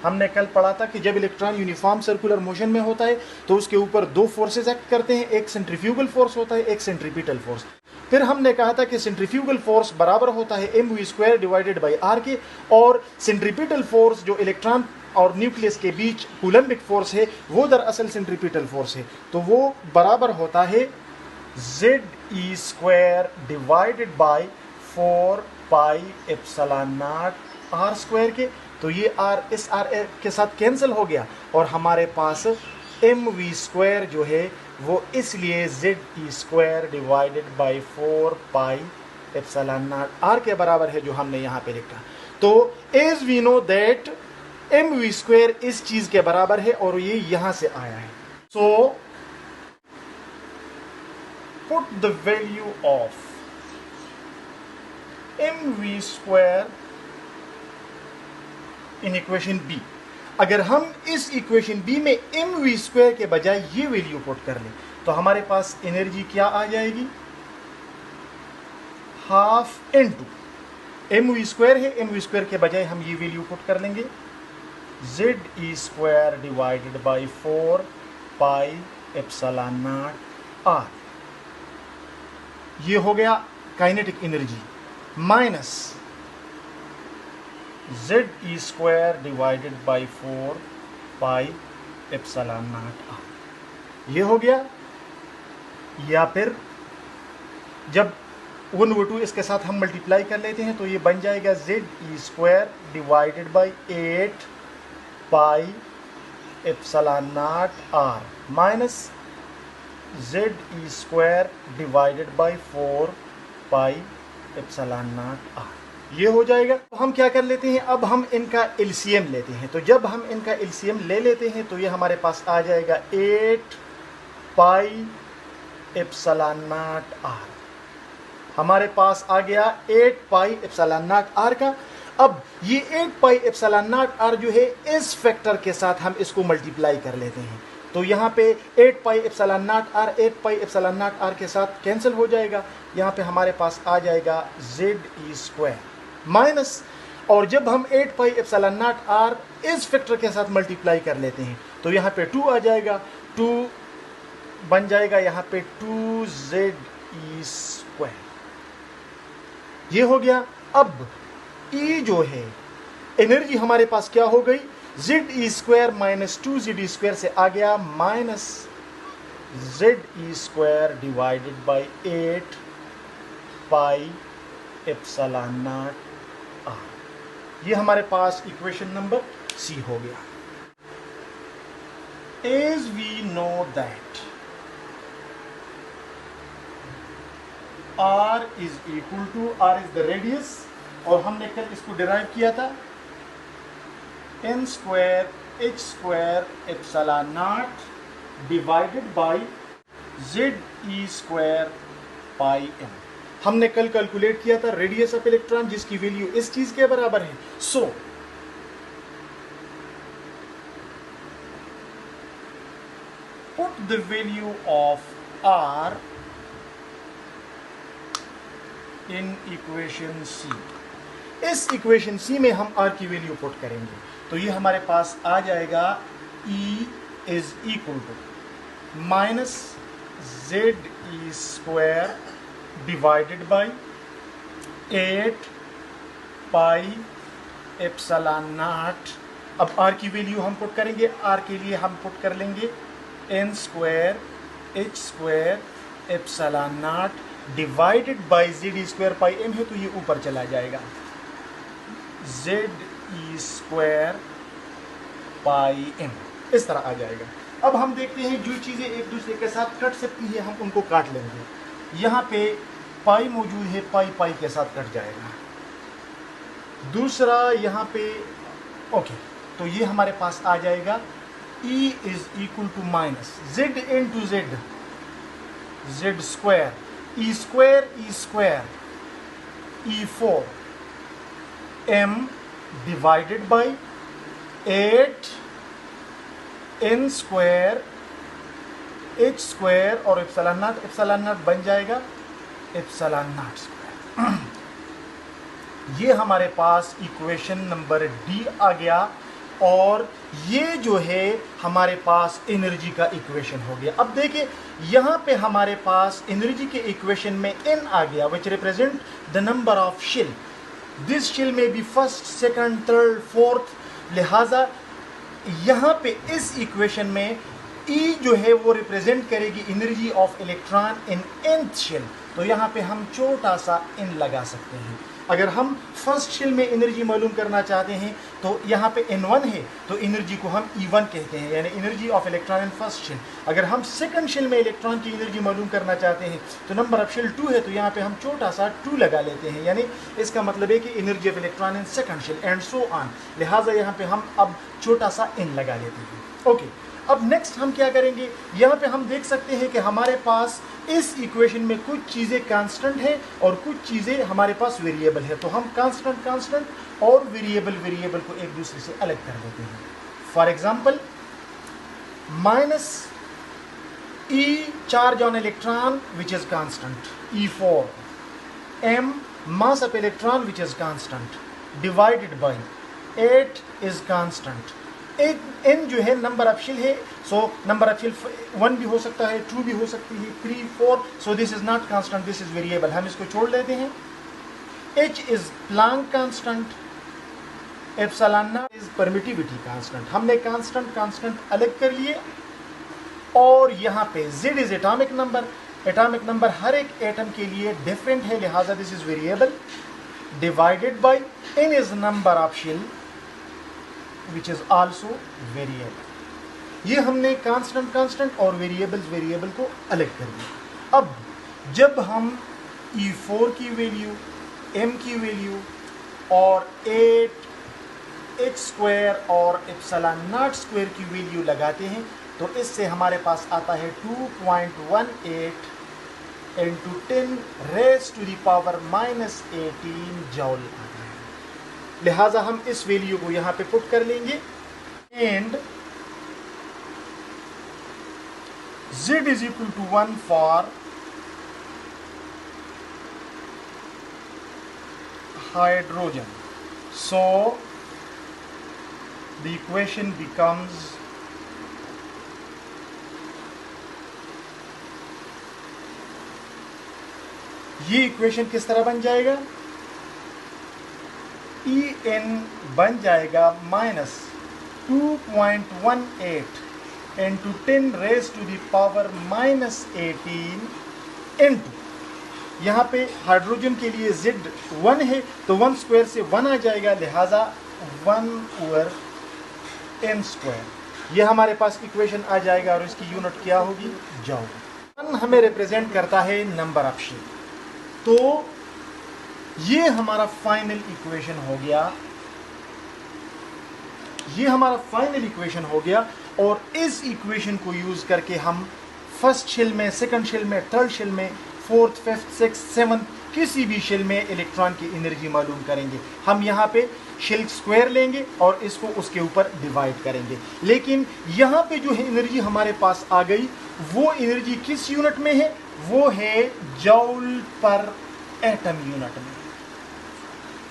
हमने कल पढ़ा था कि जब इलेक्ट्रॉन यूनिफॉर्म सर्कुलर मोशन में होता है तो उसके ऊपर दो फोर्सेस एक्ट करते हैं, एक सेंट्रीफ्यूगल फोर्स होता है, एक सेंट्रीपिटल फोर्स। फिर हमने कहा था कि सेंट्रीफ्यूगल फोर्स बराबर होता है mv square divided by R के, और सेंट्रीपिटल फोर्स जो इलेक्ट्रॉन और न्यूक्लियस के बीच कूलम्बिक फोर्स है, वो दरअसल सेंट्रीपिटल फोर्स है। तो वो बराबर होता है ZE² divided by 4 pi epsilon naught R square के। तो ये R इस R के साथ कैंसिल हो गया और हमारे पास mv² जो है वो इसलिए ZE² divided by 4 pi epsilon naught R के बराबर है, जो हमने यहाँ पे लिखा। तो as we know that mv² इस चीज के बराबर है और ये यहां से आया है। So put the value of mv² in equation B. अगर हम इस इक्वेशन बी में mv² के बजाय ये वैल्यू पुट कर लें तो हमारे पास एनर्जी क्या आ जाएगी, हाफ इनटू mv² है, mv² के बजाय हम ये वैल्यू पुट कर लेंगे ZE² divided by 4 pi epsilon naught R। ये हो गया kinetic energy minus ZE² divided by 4 pi epsilon naught R। ये हो गया। या फिर जब 1/2 इसके साथ हम मल्टीप्लाई कर लेते हैं तो ये बन जाएगा ZE² divided by 8 pi epsilon naught R minus ZE² divided by 4 pi epsilon naught R। ये हो जाएगा। तो हम क्या कर लेते हैं, अब हम इनका एलसीएम लेते हैं। तो जब हम इनका एलसीएम ले लेते हैं तो ये हमारे पास आ जाएगा 8 पाई एप्सिलॉन नॉट R। हमारे पास आ गया 8 पाई एप्सिलॉन नॉट R का। अब ये 8 पाई एप्सिलॉन नॉट R जो है इस फैक्टर के साथ हम इसको मल्टीप्लाई कर लेते हैं। तो यहाँ पे 8 pi epsilon naught R 8 pi epsilon naught R के साथ कैंसिल हो जाएगा। यहाँ पे हमारे पास आ जाएगा ZE² माइनस, और जब हम 8 पाई एप्सिलॉन नॉट R इस फैक्टर के साथ मल्टीप्लाई कर लेते हैं तो यहाँ पे 2 आ जाएगा, 2 बन जाएगा यहाँ पे 2ZE²। ये हो गया। अब E जो है एनर्जी हमारे पास क्या हो गई, ZE² माइनस 2ZE² से आ गया minus ZE² divided by 8 pi epsilon naught R। ये हमारे पास इक्वेशन नंबर C हो गया। As we know that R is equal to, R is the radius, और हमने कल इसको डिराइव किया था n² h² epsilon naught divided by ZE² pi m। हमने कल कैलकुलेट किया था रेडियस ऑफ इलेक्ट्रॉन जिसकी वैल्यू इस चीज के बराबर है। So put the value of R in equation C। इस इक्वेशन C में हम R की वैल्यू पुट करेंगे तो ये हमारे पास आ जाएगा E is equal to minus ZE² divided by 8 pi epsilon naught. अब R की वैल्यू हम पुट करेंगे, R के लिए हम पुट कर लेंगे n² h² epsilon naught divided by ZE² pi m है तो ये ऊपर चला जाएगा ZE² पाई m, इस तरह आ जाएगा। अब हम देखते हैं जो चीज़ें एक दूसरे के साथ कट सकती है हम उनको काट लेंगे। यहाँ पे पाई मौजूद है, पाई पाई के साथ कट जाएगा। दूसरा यहाँ पे ओके, तो ये हमारे पास आ जाएगा E is equal to minus Z into Z, Z² E² E4 m divided by 8 n² h² और एप्सिलॉन नॉट बन जाएगा एप्सिलॉन नॉट स्क्वायर। ये हमारे पास इक्वेशन नंबर D आ गया और ये जो है हमारे पास एनर्जी का इक्वेशन हो गया। अब देखिए यहाँ पे हमारे पास एनर्जी के इक्वेशन में n आ गया which represent the number of shell. This shell में बी फर्स्ट सेकंड थर्ड फोर्थ, लिहाजा यहाँ पे इस इक्वेशन में E जो है वो रिप्रेजेंट करेगी energy of electron in nth shell. तो यहाँ पे हम छोटा सा n लगा सकते हैं। अगर हम फर्स्ट शेल में एनर्जी मालूम करना चाहते हैं तो यहाँ पे n1 है, तो एनर्जी को हम E1 कहते हैं, यानी energy of electron in first shell. अगर हम सेकंड शेल में इलेक्ट्रॉन की एनर्जी मालूम करना चाहते हैं तो नंबर ऑफ शेल 2 है, तो यहाँ पे हम छोटा सा 2 लगा लेते हैं, यानी इसका मतलब है कि energy of electron in second shell and so on. लिहाजा यहाँ पे हम अब छोटा सा n लगा लेते हैं। ओके, अब नेक्स्ट हम क्या करेंगे, यहाँ पे हम देख सकते हैं कि हमारे पास इस इक्वेशन में कुछ चीज़ें कांस्टेंट है और कुछ चीज़ें हमारे पास वेरिएबल है। तो हम कांस्टेंट और वेरिएबल को एक दूसरे से अलग कर देते हैं। For example, minus E charge on electron which is constant E4, M mass of electron which is constant divided by 8 is constant. n जो है नंबर ऑफ शेल है, सो नंबर ऑफ शेल 1 भी हो सकता है, 2 भी हो सकती है, 3, 4, so this is not constant, this is variable, हम इसको छोड़ लेते हैं। h is Planck constant, epsilon naught is permittivity constant. हमने कांस्टेंट अलग कर लिए और यहाँ पे z इज एटॉमिक नंबर हर एक एटम के लिए डिफरेंट है, लिहाजा this is variable, divided by n is number of shell which is also variable। ये हमने कांस्टेंट और वेरिएबल को अलग कर दिया। अब जब हम E4 की वैल्यू, M की वैल्यू और 8 h² और एप्सिलॉन नॉट स्क्वायर की वैल्यू लगाते हैं तो इससे हमारे पास आता है 2.18 into 10 raised to the power -18 joule. लिहाजा हम इस वैल्यू को यहाँ पे पुट कर लेंगे and Z is equal to 1 for hydrogen. So the equation becomes ये इक्वेशन किस तरह बन जाएगा, En बन जाएगा -2.18 into 10 raised to the power -18 into, यहाँ पे हाइड्रोजन के लिए Z 1 है तो 1 स्क्वायर से 1 आ जाएगा, लिहाजा 1/n²। ये हमारे पास इक्वेशन आ जाएगा और इसकी यूनिट क्या होगी, जूल। 1 हमें रिप्रेजेंट करता है नंबर ऑफ शेल। तो ये हमारा फाइनल इक्वेशन हो गया, ये हमारा फाइनल इक्वेशन हो गया। और इस इक्वेशन को यूज करके हम फर्स्ट शेल में, सेकंड शेल में, थर्ड शेल में, फोर्थ, फिफ्थ, सिक्स, सेवंथ किसी भी शेल में इलेक्ट्रॉन की एनर्जी मालूम करेंगे। हम यहाँ पे शेल स्क्वायर लेंगे और इसको उसके ऊपर डिवाइड करेंगे। लेकिन यहाँ पे जो है एनर्जी हमारे पास आ गई, वो एनर्जी किस यूनिट में है, वो है जूल पर एटम यूनिट में,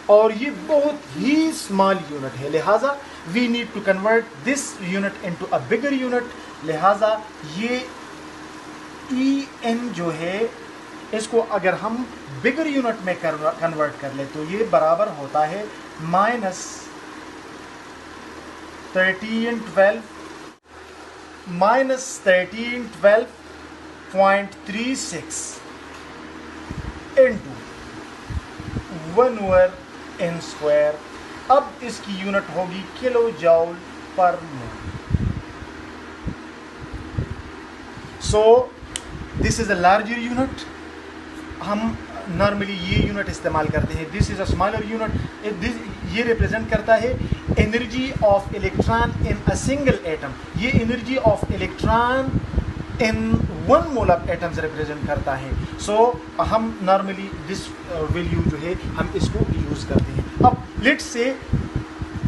और ये बहुत ही स्मॉल यूनिट है। लिहाजा we need to convert this unit into a bigger unit. लिहाजा ये En जो है इसको अगर हम बिगर यूनिट में कन्वर्ट कर ले तो ये बराबर होता है -1312.36 इंटू 1/n²। अब इसकी यूनिट होगी kilo joule per mole. So this is a larger unit. हम नॉर्मली ये यूनिट इस्तेमाल करते हैं, this is a smaller unit. ये रिप्रेजेंट करता है energy of electron in a single atom. ये energy of electron in 1 mole of atoms represent करता है। सो हम नॉर्मली दिस वैल्यू जो है हम इसको यूज करते हैं। अब let's say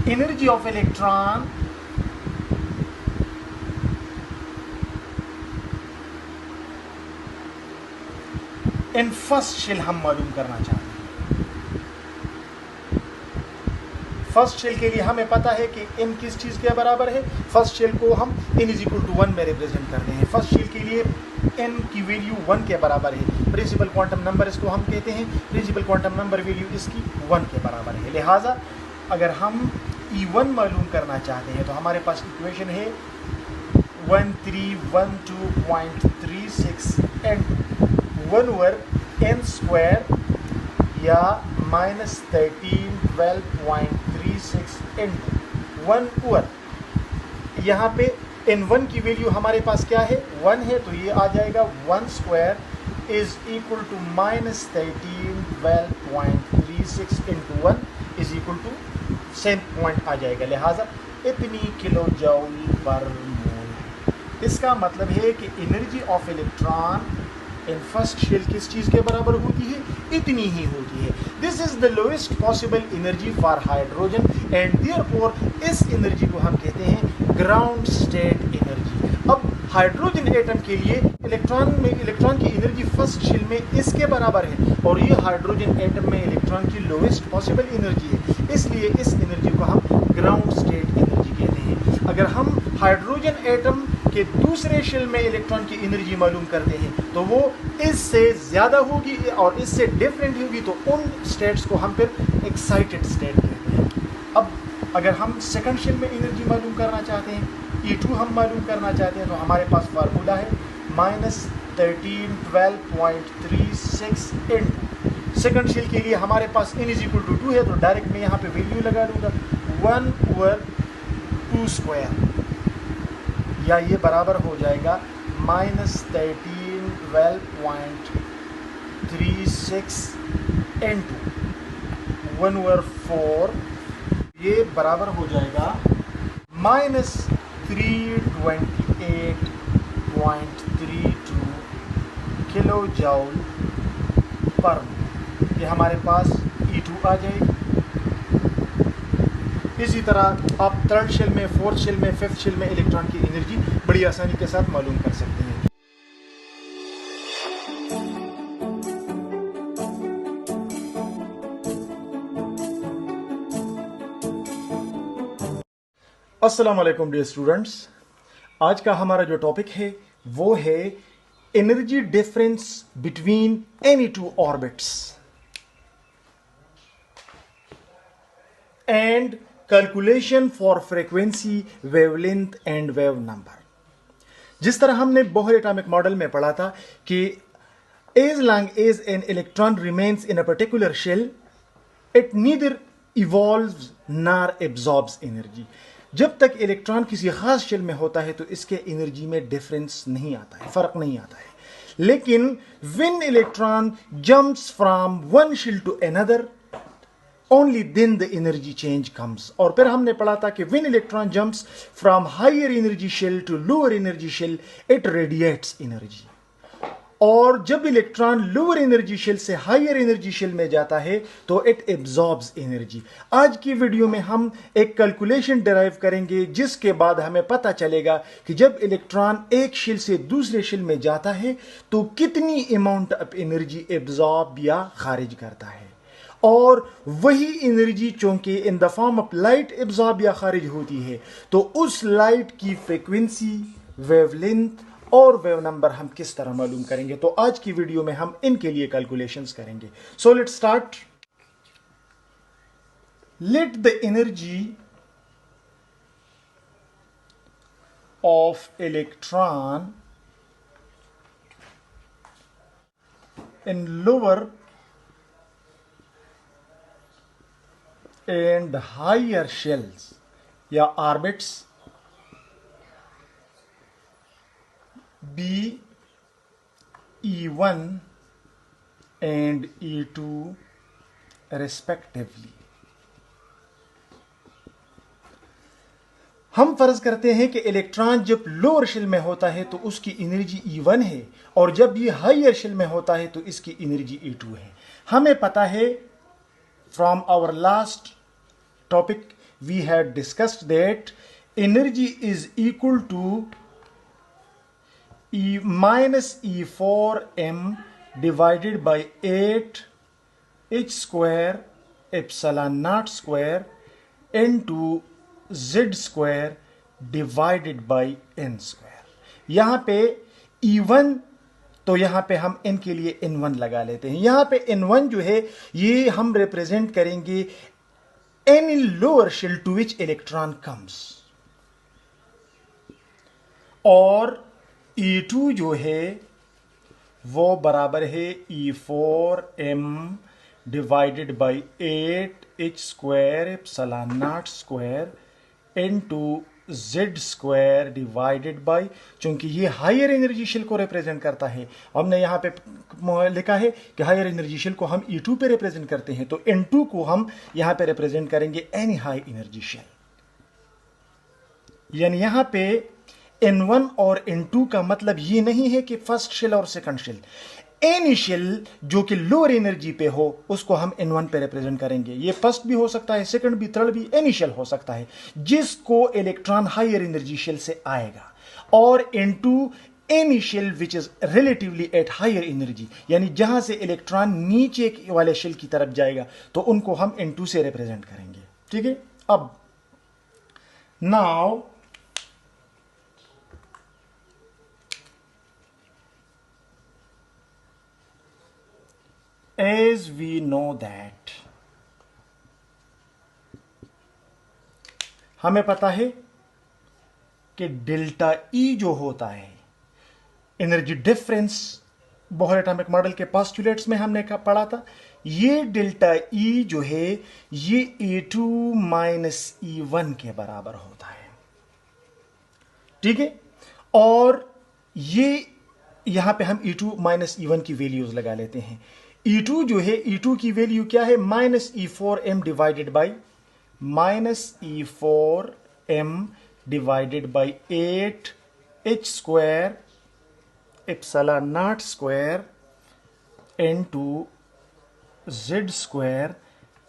energy of electron in first shell हम मालूम करना चाहते हैं। फर्स्ट शेल के लिए हमें पता है कि n किस चीज़ के बराबर है। फर्स्ट शेल को हम n = 1 में रिप्रेजेंट करते हैं। फर्स्ट शेल के लिए n की वैल्यू 1 के बराबर है। प्रिंसिपल क्वांटम नंबर इसको हम कहते हैं। प्रिंसिपल क्वांटम नंबर वैल्यू इसकी 1 के बराबर है। लिहाजा अगर हम E1 मालूम करना चाहते हैं तो हमारे पास इक्वेशन है 1312.36 एंड 1 ओवर n स्क्वायर या -1312.36 इंटू 1 ओवर, यहाँ पे n1 की वैल्यू हमारे पास क्या है 1 है, तो ये आ जाएगा 1 square is equal to -1312.36 into 1 is equal to same point आ जाएगा, लिहाजा इतनी किलो जूल पर मोल। इसका मतलब है कि energy of electron in first shell किस चीज़ के बराबर होती है, इतनी ही होती है। This is the lowest possible energy for hydrogen and therefore इस एनर्जी को हम कहते हैं ग्राउंड स्टेट एनर्जी। अब हाइड्रोजन एटम के लिए इलेक्ट्रॉन की एनर्जी फर्स्ट शेल में इसके बराबर है और ये हाइड्रोजन एटम में इलेक्ट्रॉन की लोएस्ट पॉसिबल एनर्जी है, इसलिए इस एनर्जी को हम ग्राउंड स्टेट एनर्जी कहते हैं। अगर हम हाइड्रोजन एटम के दूसरे शेल में इलेक्ट्रॉन की एनर्जी मालूम करते हैं तो वो इससे ज़्यादा होगी और इससे डिफरेंट होगी, तो उन स्टेट्स को हम फिर एक्साइटेड स्टेट कहते हैं। अब अगर हम सेकंड शेल में एनर्जी मालूम करना चाहते हैं, E2 हम मालूम करना चाहते हैं, तो हमारे पास फार्मूला है -1312.36 इंटू सेकंड शेल के लिए हमारे पास n इज इक्वल टू 2 है, तो डायरेक्ट मैं यहाँ पे वैल्यू लगा लूँगा 1 ओवर 2 स्क्वायर, या ये बराबर हो जाएगा -1312.36 इंटू 1 ओवर 4, ये बराबर हो जाएगा -328.32 किलो जूल पर मोल। ये हमारे पास E2 आ जाएगी। इसी तरह आप थर्ड शेल में, फोर्थ शेल में, फिफ्थ शेल में इलेक्ट्रॉन की एनर्जी बड़ी आसानी के साथ मालूम कर सकते हैं। अस्सलाम वालेकुम डियर स्टूडेंट्स, आज का हमारा जो टॉपिक है वो है energy difference between any two orbits and calculation for frequency, wavelength and wave number. जिस तरह हमने बोहर एटॉमिक मॉडल में पढ़ा था कि as long as an electron remains in a particular shell it neither evolves nor absorbs energy. जब तक electron किसी खास शेल में होता है तो इसके एनर्जी में डिफरेंस नहीं आता है, फर्क नहीं आता है। लेकिन when electron jumps from one shell to another only then the energy change comes। और फिर हमने पढ़ा था कि when electron jumps from higher energy shell to lower energy shell it radiates energy। और जब इलेक्ट्रॉन लोअर एनर्जी शेल से higher energy shell में जाता है तो इट एब्जॉर्ब्स एनर्जी। आज की वीडियो में हम एक कैलकुलेशन डिराइव करेंगे जिसके बाद हमें पता चलेगा कि जब इलेक्ट्रॉन एक शेल से दूसरे शेल में जाता है तो कितनी अमाउंट ऑफ एनर्जी एब्जॉर्ब या खारिज करता है, और वही एनर्जी चूंकि इन the form of light absorb या खारिज होती है तो उस लाइट की फ्रीक्वेंसी, वेवलेंथ और वेव नंबर हम किस तरह मालूम करेंगे। तो आज की वीडियो में हम इनके लिए कैलकुलेशंस करेंगे। So let's start. Let the energy of electron in lower and higher shells या orbits be E1 and E2 respectively। हम फर्ज करते हैं कि इलेक्ट्रॉन जब लोअर शेल में होता है तो उसकी एनर्जी E1 है और जब ये हायर शेल में होता है तो इसकी एनर्जी E2 है। हमें पता है from our last topic we had discussed that energy is equal to E minus E4m divided by 8 h square epsilon naught square into z square divided by n square। यहाँ पे E1 तो यहाँ पे हम n के लिए n1 लगा लेते हैं। यहाँ पे n1 जो है ये हम रिप्रेजेंट करेंगे any lower shell to which electron comes, और E2 जो है वो बराबर है E4m divided by 8h² epsilon naught square into z square divided by, चूंकि ये हायर एनर्जी शेल को रिप्रेजेंट करता है, हमने यहां पे लिखा है कि हायर एनर्जी शेल को हम E2 पे रिप्रेजेंट करते हैं, तो N2 को हम यहां पे रिप्रेजेंट करेंगे एनी हाई एनर्जी शेल। यानी यहां पे N1 और N2 का मतलब ये नहीं है कि फर्स्ट शेल और सेकंड शेल, एनी शेल जो कि लोअर एनर्जी पे हो उसको हम N1 पे रिप्रेजेंट करेंगे। ये फर्स्ट भी हो सकता है, सेकंड भी, थर्ड भी, एनी शेल हो सकता है जिसको इलेक्ट्रॉन हायर एनर्जी शेल से आएगा, और N2 any shell which is relatively at higher energy, यानी जहां से इलेक्ट्रॉन नीचे वाले शेल की तरफ जाएगा तो उनको हम N2 से रिप्रेजेंट करेंगे। ठीक है, अब now as we know that, हमें पता है कि डेल्टा ई जो होता है, energy difference Bohr atomic model के पोस्टुलेट्स में हमने पढ़ा था, ये डेल्टा ई जो है ये E2 माइनस E1 के बराबर होता है। ठीक है, और ये यहां पे हम E2 माइनस E1 की वैल्यूज लगा लेते हैं। E2 जो है, E2 की वैल्यू क्या है, minus E4m divided by minus E4m divided by 8h² epsilon naught square N2 z square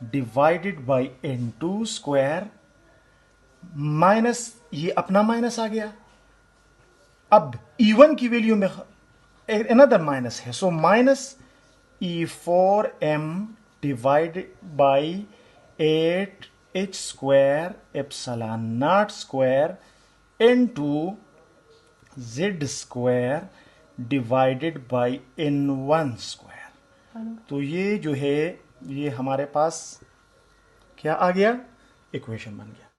divided by N2 square, minus ये अपना माइनस आ गया, अब E1 की वैल्यू में अनदर माइनस है, so minus E4m divided by 8h² epsilon naught square N2 z square divided by N1 square. तो ये जो है ये हमारे पास क्या आ गया, इक्वेशन बन गया।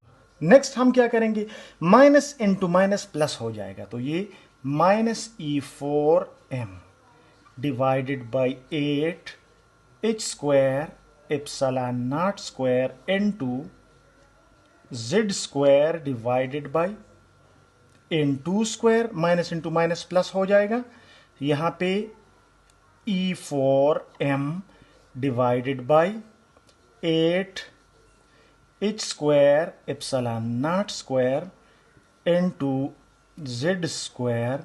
नेक्स्ट हम क्या करेंगे, माइनस इंटू माइनस प्लस हो जाएगा, तो ये minus E4m divided by 8h² epsilon naught square N2 z square divided by N2 square, minus into minus plus हो जाएगा, यहां पे E4m divided by 8h² epsilon naught square N2 z square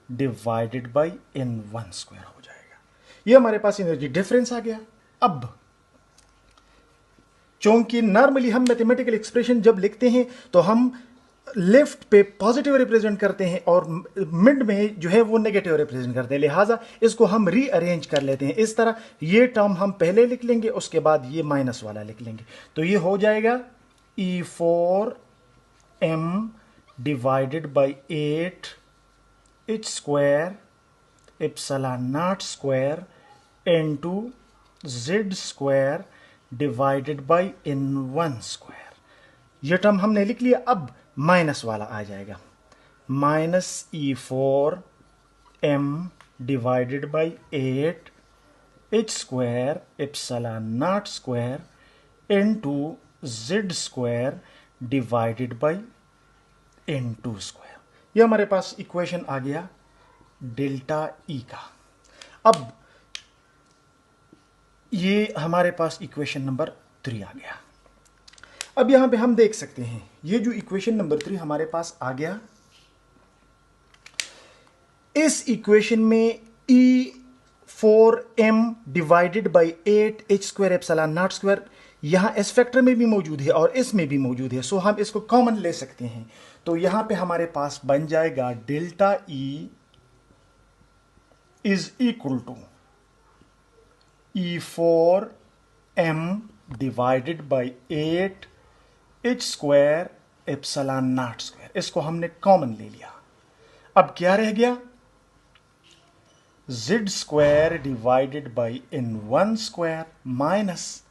divided by N1 square हो जाएगा। ये हमारे पास energy difference आ गया। अब चूंकि नॉर्मली हम मैथमेटिकल एक्सप्रेशन जब लिखते हैं तो हम लेफ्ट पे पॉजिटिव रिप्रेजेंट करते हैं और मिड में जो है वो नेगेटिव रिप्रेजेंट करते हैं, लिहाजा इसको हम रीअरेंज कर लेते हैं इस तरह। ये टर्म हम पहले लिख लेंगे, उसके बाद ये माइनस वाला लिख लेंगे, तो ये हो जाएगा E4m divided by 8h² epsilon naught square N2 z square divided by N1 square. ये टर्म हमने लिख लिया, अब माइनस वाला आ जाएगा, minus E4m divided by 8h² epsilon naught square N2 z square divided by N2 square. ये हमारे पास equation आ गया डेल्टा ई का। अब ये हमारे पास इक्वेशन नंबर 3 आ गया। अब यहां पे हम देख सकते हैं ये जो इक्वेशन नंबर 3 हमारे पास आ गया, इस इक्वेशन में E4m divided by 8h² epsilon naught square यहां एस फैक्टर में भी मौजूद है और इसमें भी मौजूद है, सो हम इसको कॉमन ले सकते हैं। तो यहां पे हमारे पास बन जाएगा delta E is equal to E4m divided by 8h² epsilon naught square, इसको हमने कॉमन ले लिया। अब क्या रह गया, z square divided by N1 square minus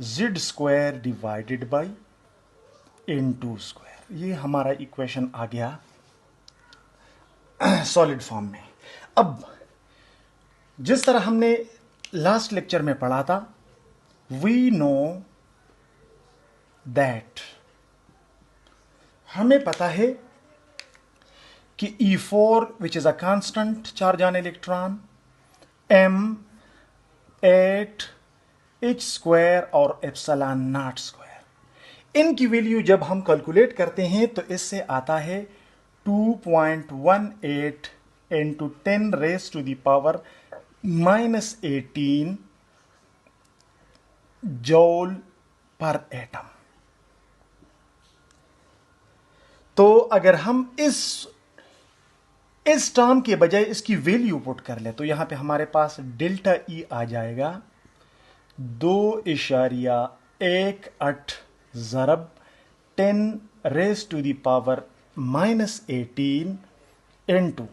z square divided by n2 square. ये हमारा इक्वेशन आ गया सॉलिड फॉर्म में। अब जिस तरह हमने लास्ट लेक्चर में पढ़ा था, वी नो दैट, हमें पता है कि E4 which is a constant charge on electron, m 8 h square और एप्सिलॉन नॉट स्क्वायर, इनकी वैल्यू जब हम कैलकुलेट करते हैं तो इससे आता है 2.18 into 10 raised to the power -18 joule per atom. तो अगर हम इस टर्म के बजाय इसकी वैल्यू पुट कर ले तो यहां पे हमारे पास डेल्टा ई आ जाएगा 2.18 ज़रब 10 raise to the power -18 into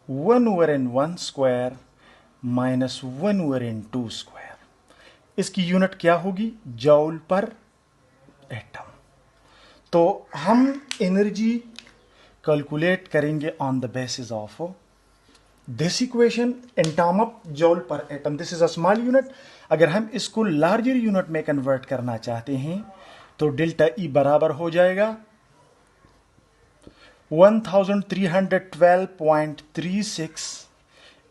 1/n1 square minus 1/n2 square. इसकी यूनिट क्या होगी? Joule per atom. तो हम एनर्जी कैलकुलेट करेंगे on the basis of this equation in term of joule per atom. This is a small unit. अगर हम इसको larger unit में कन्वर्ट करना चाहते हैं तो डेल्टा ई बराबर हो जाएगा 1312.36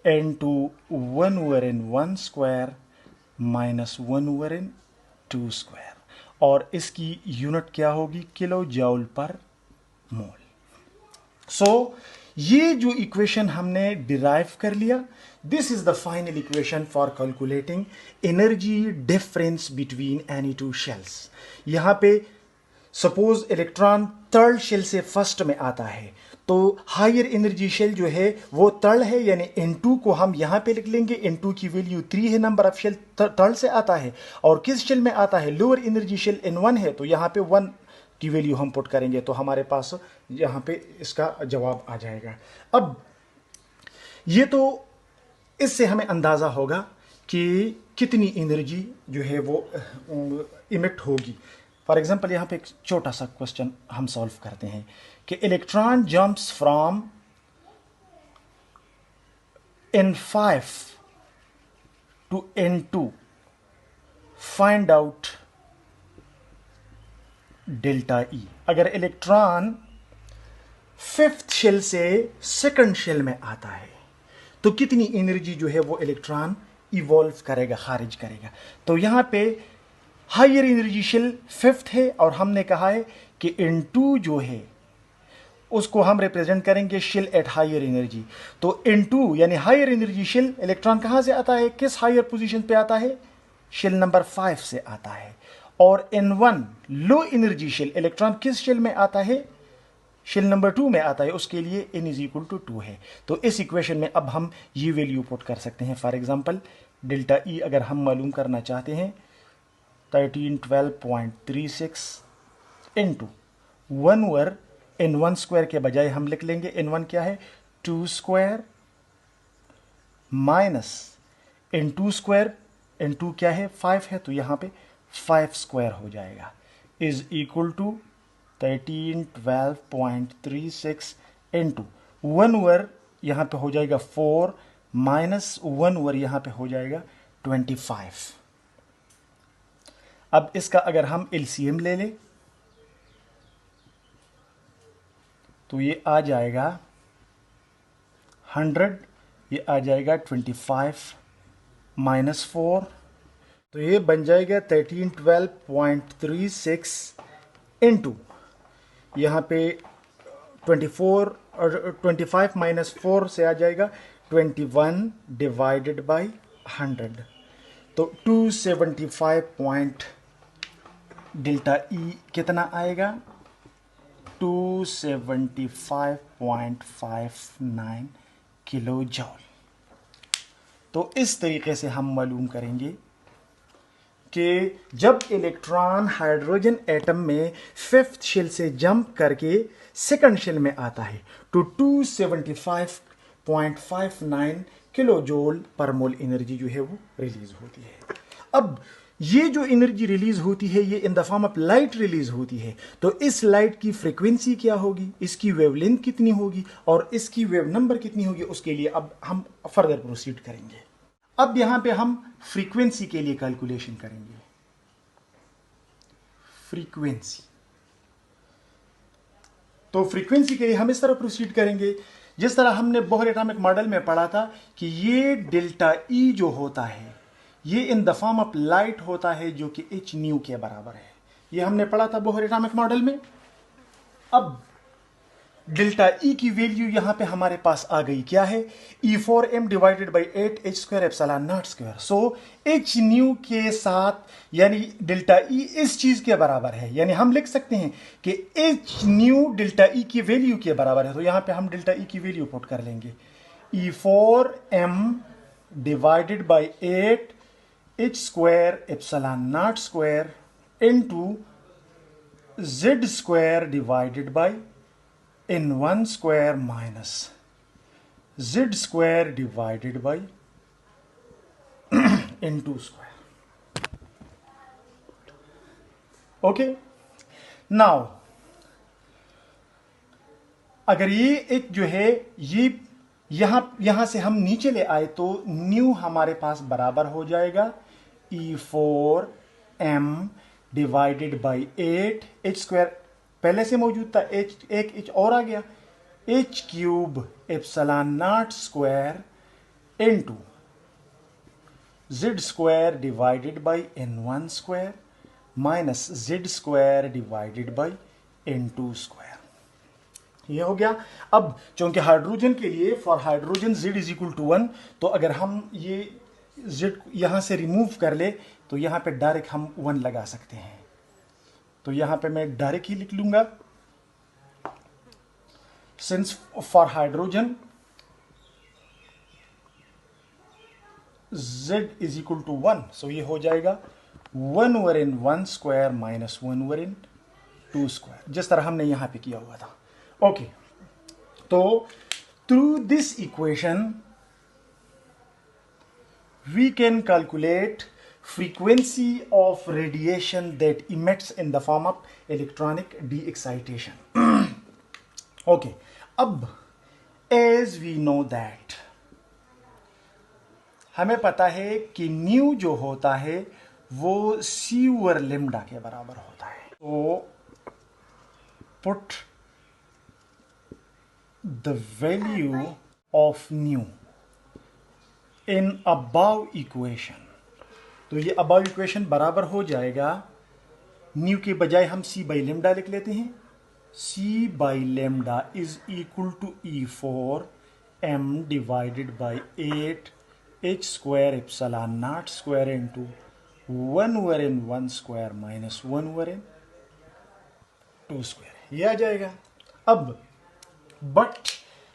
into 1/n1 square minus 1/n2 square, और इसकी यूनिट क्या होगी? Kilo joule per mole. सो ये जो इक्वेशन हमने डिराइव कर लिया, this is the final equation for calculating energy difference between any two shells. यहां पे सपोज इलेक्ट्रॉन थर्ड शेल से फर्स्ट में आता है, तो हायर एनर्जी शेल जो है वो थर्ड है, यानी N2 को हम यहां पे लिख लेंगे। N2 की वैल्यू 3 है, नंबर ऑफ शेल थर्ड से आता है। और किस शेल में आता है? लोअर एनर्जी शेल N1 है, तो यहां पे 1 की वैल्यू हम पुट करेंगे तो हमारे पास यहां पे इसका जवाब आ जाएगा। अब ये तो इससे हमें अंदाजा होगा कि कितनी एनर्जी जो है वो इमिट होगी। फॉर एग्जाम्पल यहां पे एक छोटा सा क्वेश्चन हम सॉल्व करते हैं कि electron jumps from N5 to N2, find out delta E. अगर इलेक्ट्रॉन फिफ्थ शेल से सेकंड शेल में आता है तो कितनी एनर्जी जो है वो इलेक्ट्रॉन इवॉल्व करेगा, खारिज करेगा। तो यहां पे हायर एनर्जी शेल फिफ्थ है और हमने कहा है कि N2 जो है उसको हम रिप्रेजेंट करेंगे शेल एट हायर एनर्जी। तो N2 यानी हायर एनर्जी शेल, इलेक्ट्रॉन कहां से आता है? किस हायर पोजीशन पे आता है? शेल नंबर 5 से आता है। और N1 low energy shell, electron किस शेल में आता है? शेल नंबर 2 में आता है, उसके लिए n इज इक्वल टू 2 है। तो इस इक्वेशन में अब हम ये वैल्यू पुट कर सकते हैं। फॉर एग्जांपल डेल्टा ई अगर हम मालूम करना चाहते हैं 1312.36 इंटू 1/n1 स्क्वायर के बजाय हम लिख लेंगे n1 क्या है? 2 square minus n2 square, n2 क्या है? 5 है, तो यहां पे 5 स्क्वायर हो जाएगा, इज इक्वल टू 1312.36 इंटू 1/, यहां पे हो जाएगा 4 माइनस 1/, यहां पे हो जाएगा 25। अब इसका अगर हम एलसीएम ले लें तो ये आ जाएगा 100, ये आ जाएगा 25 माइनस 4, तो ये बन जाएगा 1312.36 इंटू यहाँ पे 24 और 25 माइनस 4 से आ जाएगा 21 डिवाइडेड बाई 100, तो 275 पॉइंट डेल्टा ई कितना आएगा? 275.59 किलो जूल। तो इस तरीके से हम मालूम करेंगे कि जब इलेक्ट्रॉन हाइड्रोजन एटम में फिफ्थ शेल से जंप करके सेकंड शेल में आता है तो 275.59 किलो जूल पर मोल एनर्जी जो है वो रिलीज होती है। अब ये जो एनर्जी रिलीज होती है ये इन the form of light release होती है। तो इस लाइट की फ्रीक्वेंसी क्या होगी, इसकी वेवलेंथ कितनी होगी और इसकी वेव नंबर कितनी होगी, उसके लिए अब हम फर्दर प्रोसीड करेंगे। अब यहां पे हम फ्रीक्वेंसी के लिए कैलकुलेशन करेंगे। फ्रीक्वेंसी, तो फ्रीक्वेंसी के लिए हम इस तरह प्रोसीड करेंगे जिस तरह हमने बोहर एटॉमिक मॉडल में पढ़ा था कि ये डेल्टा ई जो होता है ये इन द फॉर्म ऑफ लाइट होता है जो कि एच न्यू के बराबर है। ये हमने पढ़ा था बोहर एटॉमिक मॉडल में। अब डेल्टा ई की वैल्यू यहां पे हमारे पास आ गई, क्या है, E4m divided by 8 h square epsilon naught square. So H new के साथ यानी डेल्टा ई इस चीज के बराबर है, यानी हम लिख सकते हैं कि एच न्यू डेल्टा ई की वैल्यू के बराबर है। तो यहां पे हम डेल्टा ई की वैल्यू पुट कर लेंगे, E4m divided by 8 h square epsilon naught square into z square divided by n1 square minus z square divided by n2 square. Okay, now अगर ये एक जो है ये यहां से हम नीचे ले आए तो न्यू हमारे पास बराबर हो जाएगा E4m divided by 8 h square पहले से मौजूद था, एक एच और आ गया, H cube epsilon naught square into Z square divided by n1 square minus Z square divided by n2 square. ये हो गया। अब चूंकि हाइड्रोजन के लिए for hydrogen z is equal to 1, तो अगर हम ये z यहां से रिमूव कर ले तो यहां पे डायरेक्ट हम 1 लगा सकते हैं। तो यहां पे मैं डायरेक्ट ही लिख लूंगा, since for hydrogen z is equal to 1, so ये हो जाएगा 1 over n 1 square minus 1 over n 2 square, जिस तरह हमने यहां पे किया हुआ था। ओके, तो through this equation we can calculate frequency of radiation that emits in the form of electronic de-excitation. Okay, अब as we know that हमें पता है कि न्यू जो होता है वो c ओवर लेमडा के बराबर होता है। तो put the value of nu in above equation, तो ये अबाव इक्वेशन बराबर हो जाएगा, न्यू के बजाय हम c बाई लेमडा लिख लेते हैं, c by lambda is equal to E4m divided by 8 h square epsilon naught square into 1 over n 1 square minus 1 over n 2 square, ये आ जाएगा। अब बट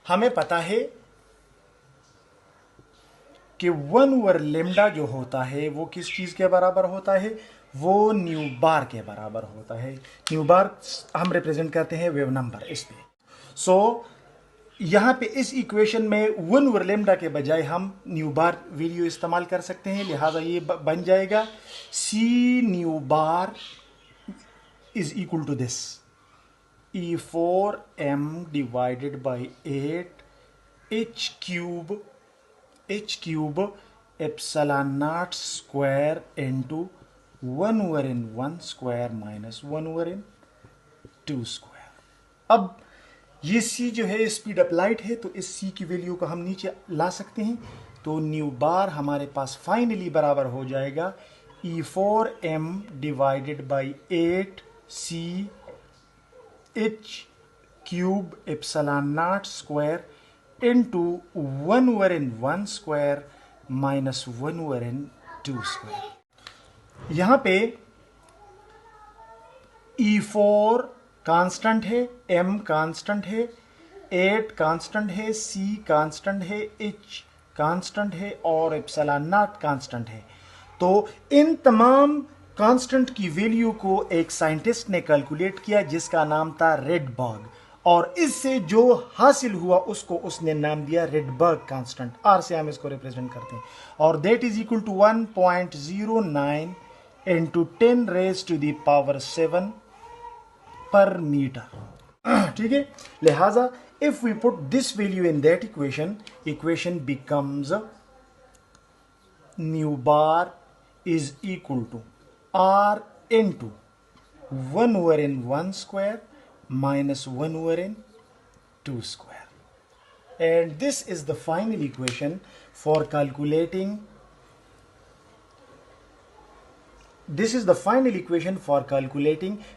हमें पता है कि 1 ओवर लेमडा जो होता है वो किस चीज के बराबर होता है, वो न्यू बार के बराबर होता है। न्यू बार हम रिप्रेजेंट करते हैं वेव नंबर इस पे। सो यहां पे इस इक्वेशन में 1 ओवर लेमडा के बजाय हम न्यू बार वैल्यू इस्तेमाल कर सकते हैं, लिहाजा ये बन जाएगा c nu bar is equal to this E4m divided by 8 h cube epsilon naught square into 1 over n 1 square minus 1 over n 2 square. अब ये c जो है स्पीड ऑफ लाइट है, तो इस c की वैल्यू को हम नीचे ला सकते हैं। तो न्यू बार हमारे पास फाइनली बराबर हो जाएगा E4m divided by 8c h cube epsilon naught square into 1 over n 1 square minus 1 over n 2 square. यहां पे E4 कांस्टेंट है, m कांस्टेंट है, 8 कांस्टेंट है, c कांस्टेंट है, h कांस्टेंट है और एप्सिलॉन नॉट कांस्टेंट है। तो इन तमाम कांस्टेंट की वैल्यू को एक साइंटिस्ट ने कैलकुलेट किया जिसका नाम था रेडबर्ग, और इससे जो हासिल हुआ उसको उसने नाम दिया रेडबर्ग कांस्टेंट, आर से हम इसको रिप्रेजेंट करते हैं, और that is equal to 1.09 into 10 raised to the power 7 per meter. ठीक है, लिहाजा if we put this value in that equation becomes nu bar is equal to r into 1 over n 1 square minus 1 over n 2 square. And this is the final equation for calculating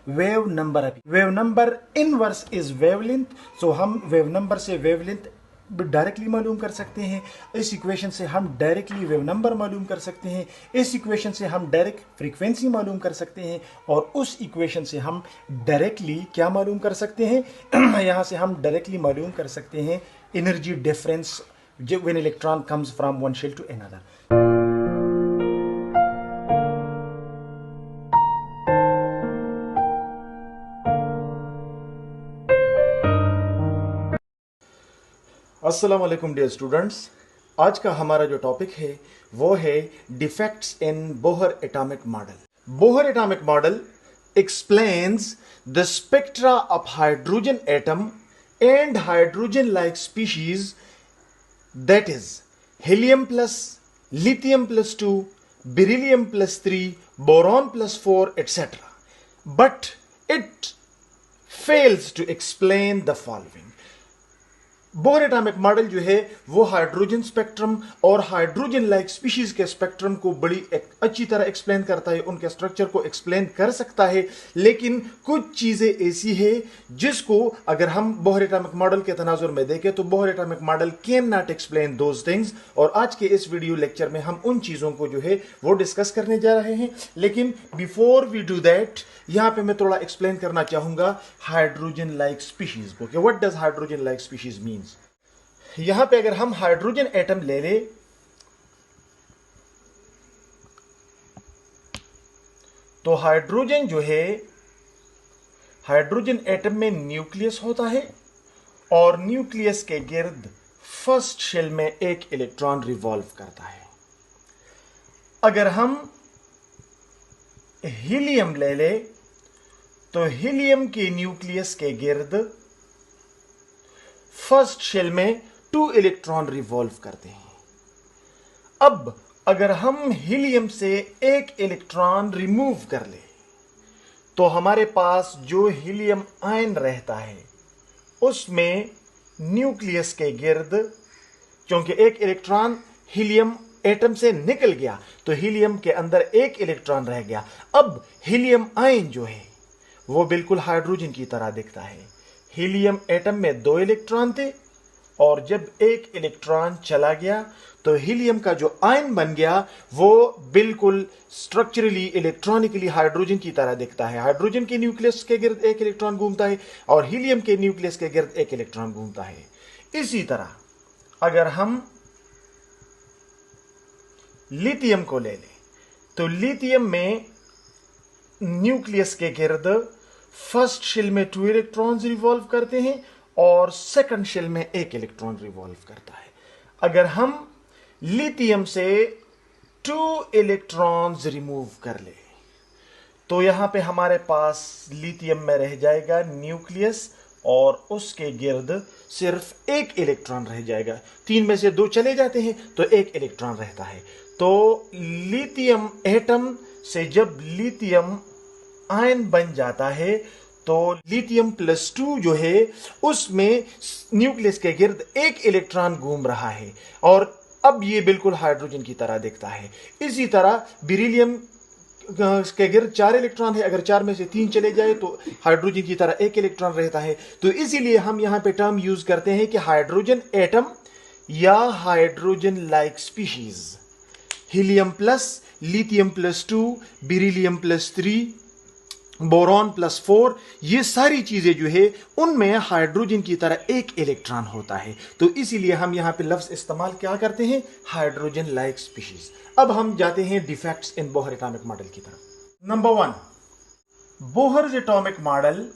wave number. Wave number inverse is wavelength. So हम wave number से wavelength directly मालूम कर सकते हैं, इस equation से हम directly wave number मालूम कर सकते हैं, इस इक्वेशन से हम डायरेक्ट फ्रीक्वेंसी मालूम कर सकते हैं, और उस इक्वेशन से हम डायरेक्टली क्या मालूम कर सकते हैं यहाँ से हम डायरेक्टली मालूम कर सकते हैं energy difference when electron comes from one shell to another. अस्सलाम वालेकुम डियर स्टूडेंट्स. आज का हमारा जो टॉपिक है वो है defects in Bohr atomic model. Bohr atomic model explains the spectra of hydrogen atom and hydrogen like species, that is helium plus, lithium plus 2, beryllium plus 3, boron plus 4 etc. But it fails to explain the following. Bohr atomic model जो है वो hydrogen spectrum और hydrogen like species के spectrum को बड़ी अच्छी तरह explain करता है, उनके स्ट्रक्चर को एक्सप्लेन कर सकता है, लेकिन कुछ चीजें ऐसी है जिसको अगर हम बोहर एटॉमिक मॉडल के तनाजुर में देखें तो Bohr atomic model can not explain those things. और आज के इस वीडियो लेक्चर में हम उन चीजों को जो है वो डिस्कस करने जा रहे हैं. लेकिन बिफोर वी डू दैट, यहां पे मैं थोड़ा एक्सप्लेन करना चाहूंगा हाइड्रोजन लाइक स्पीशीज को कि what does hydrogen like species means. यहां पे अगर हम हाइड्रोजन एटम ले ले तो हाइड्रोजन जो है, हाइड्रोजन एटम में न्यूक्लियस होता है और न्यूक्लियस के गिर्द फर्स्ट शेल में एक इलेक्ट्रॉन रिवॉल्व करता है. अगर हम हीलियम ले ले तो हीलियम के न्यूक्लियस के गिर्द फर्स्ट शेल में 2 इलेक्ट्रॉन रिवॉल्व करते हैं. अब अगर हम हीलियम से एक इलेक्ट्रॉन रिमूव कर ले तो हमारे पास जो हीलियम आयन रहता है उसमें न्यूक्लियस के गिर्द, क्योंकि एक इलेक्ट्रॉन हीलियम एटम से निकल गया तो हीलियम के अंदर एक इलेक्ट्रॉन रह गया. अब हीलियम आयन जो है वो बिल्कुल हाइड्रोजन की तरह दिखता है. हीलियम एटम में 2 इलेक्ट्रॉन थे और जब एक इलेक्ट्रॉन चला गया तो हीलियम का जो आयन बन गया वो बिल्कुल स्ट्रक्चरली इलेक्ट्रॉनिकली हाइड्रोजन की तरह दिखता है. हाइड्रोजन के न्यूक्लियस के गिर्द एक इलेक्ट्रॉन घूमता है और हीलियम के न्यूक्लियस के गिर्द एक इलेक्ट्रॉन घूमता है. इसी तरह अगर हम लिथियम को ले लें तो लिथियम में न्यूक्लियस के गिर्द फर्स्ट शेल में 2 इलेक्ट्रॉन्स रिवॉल्व करते हैं और सेकंड शेल में एक इलेक्ट्रॉन रिवॉल्व करता है. अगर हम लिथियम से 2 इलेक्ट्रॉन्स रिमूव कर ले तो यहां पे हमारे पास लिथियम में रह जाएगा न्यूक्लियस और उसके गिर्द सिर्फ एक इलेक्ट्रॉन रह जाएगा. 3 में से 2 चले जाते हैं तो एक इलेक्ट्रॉन रहता है. तो लिथियम एटम से जब लिथियम आयन बन जाता है तो लिथियम प्लस 2 जो है उसमें न्यूक्लियस के गिर्द एक इलेक्ट्रॉन घूम रहा है और अब ये बिल्कुल हाइड्रोजन की तरह दिखता है. इसी तरह बेरिलियम के गिर्द 4 इलेक्ट्रॉन है, अगर 4 में से 3 चले जाए तो हाइड्रोजन की तरह एक इलेक्ट्रॉन रहता है. तो इसीलिए हम यहां पे टर्म यूज करते हैं कि हाइड्रोजन एटम या hydrogen like species, helium plus, lithium plus 2, beryllium plus 3, boron plus 4, ये सारी चीजें जो है उनमें हाइड्रोजन की तरह एक इलेक्ट्रॉन होता है. तो इसीलिए हम यहां पे लफ्ज इस्तेमाल क्या करते हैं, हाइड्रोजन लाइक स्पीशीज. अब हम जाते हैं defects in Bohr atomic model की तरफ. Number 1, Bohr atomic model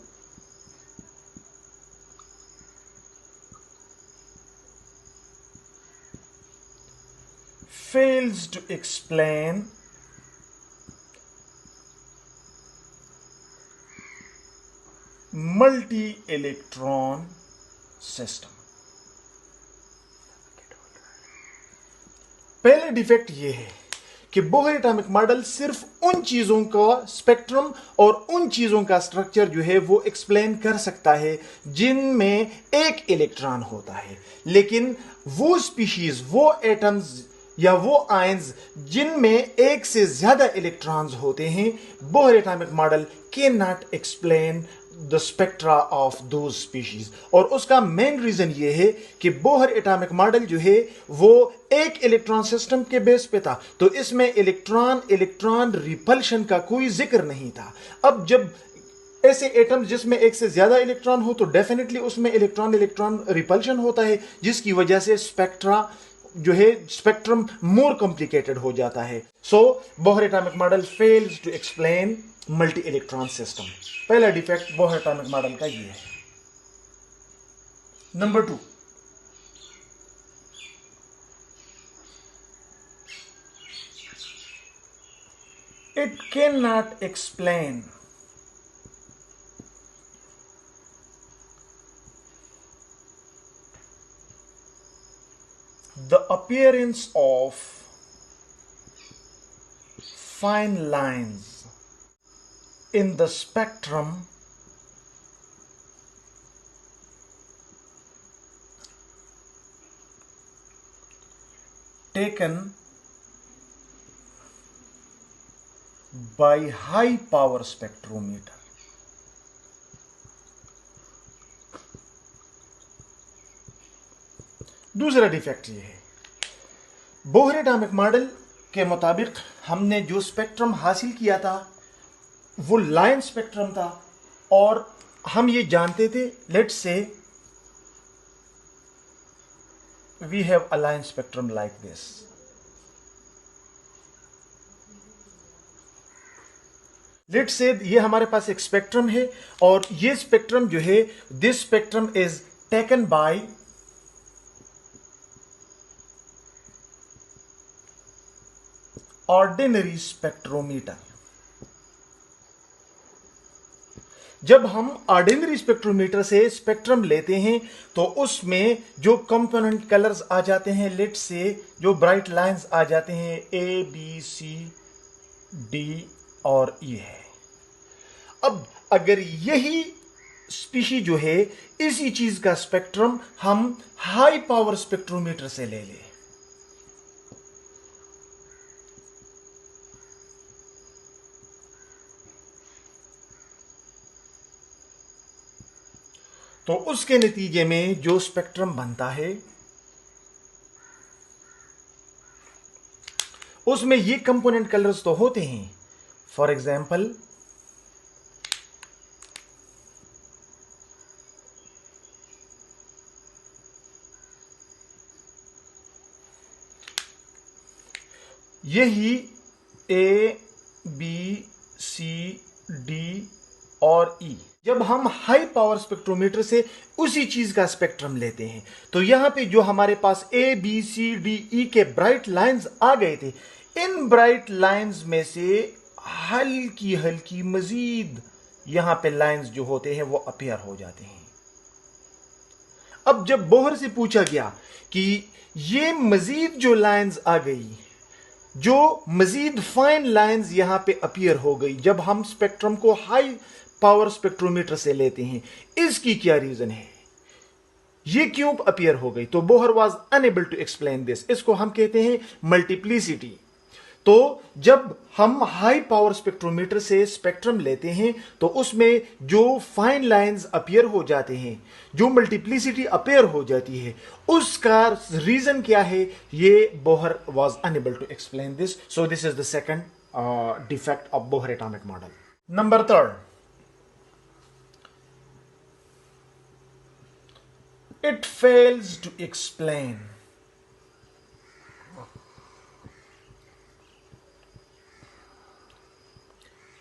fails to explain multi electron system. पहले डिफेक्ट यह है कि बोहर एटॉमिक मॉडल सिर्फ उन चीजों का स्पेक्ट्रम और उन चीजों का स्ट्रक्चर जो है वो एक्सप्लेन कर सकता है जिनमें एक इलेक्ट्रॉन होता है, लेकिन वो स्पीशीज, वो एटम्स या वो आयंस जिनमें एक से ज्यादा इलेक्ट्रॉन्स होते हैं, Bohr atomic model can not explain the spectra of those species. और उसका मेन रीजन ये है कि बोहर एटॉमिक मॉडल जो है वो एक इलेक्ट्रॉन सिस्टम के बेस पे था, तो इसमें इलेक्ट्रॉन रिपल्शन का कोई जिक्र नहीं था। अब जब ऐसे एटम्स जिसमें एक से ज्यादा इलेक्ट्रॉन हो तो डेफिनेटली उसमें इलेक्ट्रॉन रिपल्शन होता है, जिसकी वजह से स्पेक्ट्रा जो है, स्पेक्ट्रम मोर कॉम्प्लिकेटेड हो जाता है। So Bohr atomic model fails to explain multi electron system. पहला डिफेक्ट बोहर एटॉमिक मॉडल का ये है। Number 2, it cannot explain the appearance of fine lines in the spectrum taken by high power spectrometer। दूसरा defect ये है, Bohr atomic model के मुताबिक हमने जो स्पेक्ट्रम हासिल किया था वो लाइन स्पेक्ट्रम था, और हम ये जानते थे, let's say we have a line spectrum like this. Let's say ये हमारे पास एक स्पेक्ट्रम है, और ये स्पेक्ट्रम जो है, this spectrum is taken by ordinary spectrometer. जब हम ऑर्डिनरी स्पेक्ट्रोमीटर से स्पेक्ट्रम लेते हैं तो उसमें जो कंपोनेंट कलर्स आ जाते हैं, लेट्स से जो ब्राइट लाइंस आ जाते हैं, ए बी सी डी और ई है। अब अगर यही स्पीशी जो है, इसी चीज का स्पेक्ट्रम हम हाई पावर स्पेक्ट्रोमीटर से ले लें, तो उसके नतीजे में जो स्पेक्ट्रम बनता है उसमें ये कंपोनेंट कलर्स तो होते हैं। फॉर एग्जाम्पल, यही ए बी सी डी और ई, जब हम हाई पावर स्पेक्ट्रोमीटर से उसी चीज का स्पेक्ट्रम लेते हैं तो यहां पे जो हमारे पास A B C D E के ब्राइट लाइंस आ गए थे, इन ब्राइट लाइंस में से हल्की हल्की मजीद यहां पे लाइंस जो होते हैं वो अपीयर हो जाते हैं। अब जब बोहर से पूछा गया कि ये मजीद जो लाइंस आ गई, जो मजीद फाइन लाइंस यहां पे अपीयर हो गई जब हम स्पेक्ट्रम को हाई पावर स्पेक्ट्रोमीटर से लेते हैं, इसकी क्या रीजन है, ये क्यों अपीयर हो गई? तो Bohr was unable to explain this. इसको हम कहते हैं मल्टीप्लिसिटी। तो जब हम हाई पावर स्पेक्ट्रोमीटर से स्पेक्ट्रम लेते हैं तो उसमें जो फाइन लाइंस अपीयर हो जाते हैं, जो मल्टीप्लिसिटी अपीयर हो जाती है, उसका रीजन क्या है, ये Bohr was unable to explain this. So this is the second defect of Bohr atomic model. Number 3, it fails to explain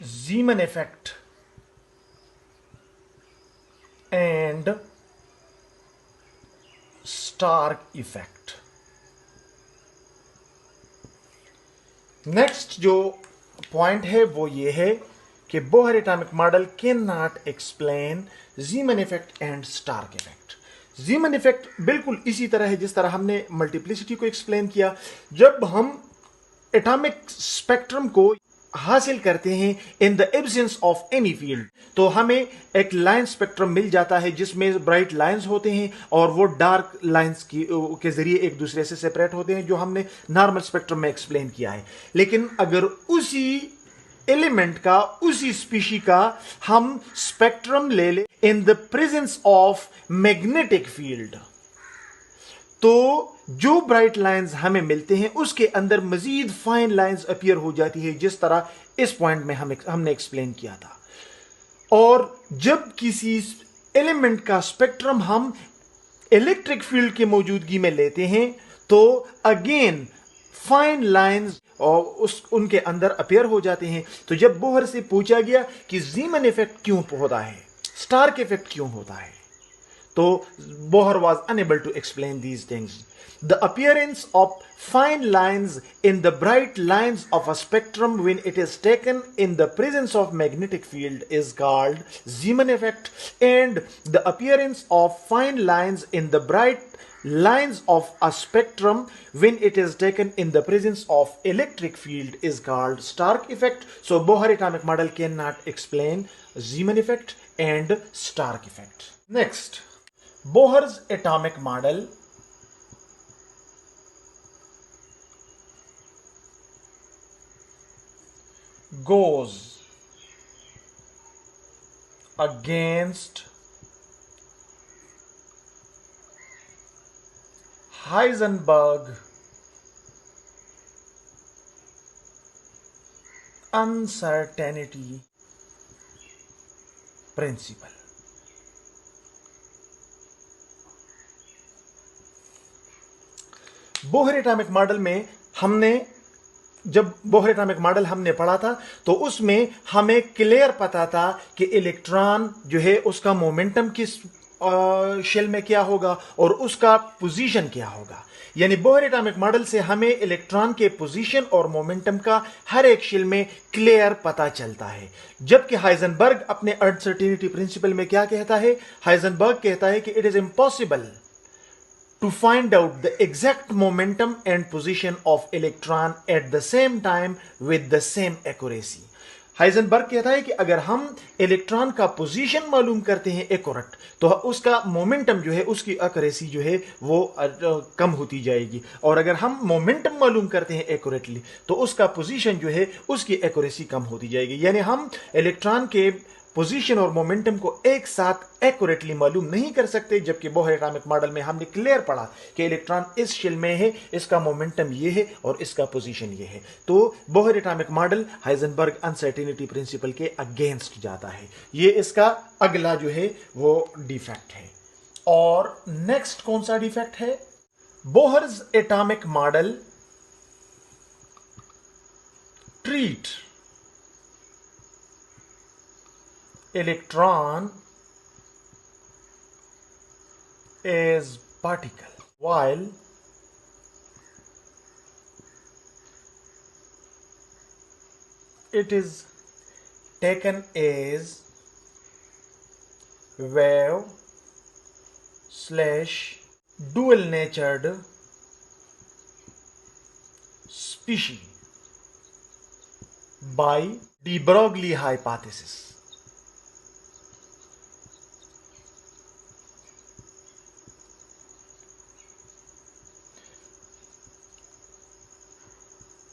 Zeeman effect and Stark effect। Next जो पॉइंट है वो ये है कि Bohr atomic model can not explain Zeeman effect and Stark effect. Zeeman effect बिल्कुल इसी तरह है जिस तरह हमने मल्टीप्लिसिटी को एक्सप्लेन किया। जब हम एटॉमिक स्पेक्ट्रम को हासिल करते हैं in the absence of any field, तो हमें एक लाइन स्पेक्ट्रम मिल जाता है जिसमें ब्राइट लाइंस होते हैं और वो डार्क लाइंस के जरिए एक दूसरे से सेपरेट होते हैं, जो हमने नॉर्मल स्पेक्ट्रम में एक्सप्लेन किया है। लेकिन अगर उसी एलिमेंट का, उसी स्पीशी का हम स्पेक्ट्रम ले ले in the presence of magnetic field, तो जो ब्राइट लाइंस हमें मिलते हैं उसके अंदर मजीद फाइन लाइंस अपीयर हो जाती है, जिस तरह इस पॉइंट में हमने एक्सप्लेन किया था। और जब किसी एलिमेंट का स्पेक्ट्रम हम इलेक्ट्रिक फील्ड की मौजूदगी में लेते हैं तो अगेन फाइन लाइंस और उनके अंदर अपीयर हो जाते हैं। तो जब बोहर से पूछा गया कि जीमन इफेक्ट क्यों होता है, स्टार्क इफेक्ट क्यों होता है, तो Bohr was unable to explain these things. The appearance of fine lines in the bright lines of a spectrum when it is taken in the presence of magnetic field is called Zeeman effect, and the appearance of fine lines in the bright lines of a spectrum when it is taken in the presence of electric field is called Stark effect. So Bohr atomic model cannot explain Zeeman effect and Stark effect. Next, Bohr's atomic model goes against Heisenberg uncertainty principle. Bohr atomic model में जब Bohr atomic model हमने पढ़ा था तो उसमें हमें clear पता था कि इलेक्ट्रॉन जो है उसका मोमेंटम किस शेल में क्या होगा और उसका पोजीशन क्या होगा। यानी बोहर एटॉमिक मॉडल से हमें इलेक्ट्रॉन के पोजीशन और मोमेंटम का हर एक शेल में क्लियर पता चलता है। जबकि हाइजेनबर्ग अपने अनसर्टेनिटी प्रिंसिपल में क्या कहता है, हाइजेनबर्ग कहता है कि it is impossible to find out the exact momentum and position of electron at the same time with the same accuracy. Heisenberg कहता है कि अगर हम इलेक्ट्रॉन का पोजीशन मालूम करते हैं एक्यूरेट, तो उसका मोमेंटम जो है, उसकी एक्यूरेसी जो है वो कम होती जाएगी, और अगर हम मोमेंटम मालूम करते हैं एक्यूरेटली तो उसका पोजीशन जो है उसकी एक्यूरेसी कम होती जाएगी। यानी हम इलेक्ट्रॉन के पोजीशन और मोमेंटम को एक साथ एक्यूरेटली मालूम नहीं कर सकते। जबकि बोहर एटॉमिक मॉडल में हमने क्लियर पढ़ा कि इलेक्ट्रॉन इस शेल में है, इसका मोमेंटम ये है और इसका पोजीशन ये है। तो Bohr atomic model Heisenberg uncertainty principle के अगेंस्ट जाता है। ये इसका अगला जो है वो डिफेक्ट है। और नेक्स्ट कौन सा डिफेक्ट है? Bohr's atomic model treat electron as particle while it is taken as wave slash dual natured species by de Broglie hypothesis.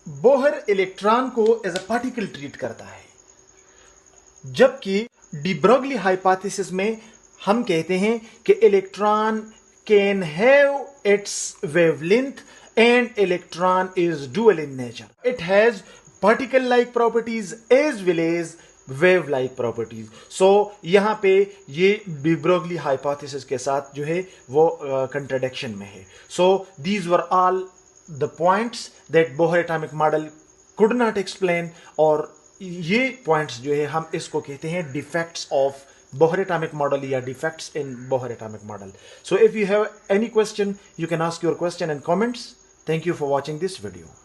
Bohr electron को एज अ पार्टिकल ट्रीट करता है, जबकि डी ब्रोगली हाइपोथेसिस में हम कहते हैं कि electron can have its wavelength and electron is dual in nature. It has particle like properties as well as wave like properties. So यहां पे ये डी ब्रोगली हाइपोथेसिस के साथ जो है वो कंट्राडिक्शन में है। So these were all the points that Bohr atomic model could not explain, और ये points जो है हम इसको कहते हैं defects of Bohr atomic model या defects in Bohr atomic model. So if you have any question, you can ask your question in comments. Thank you for watching this video.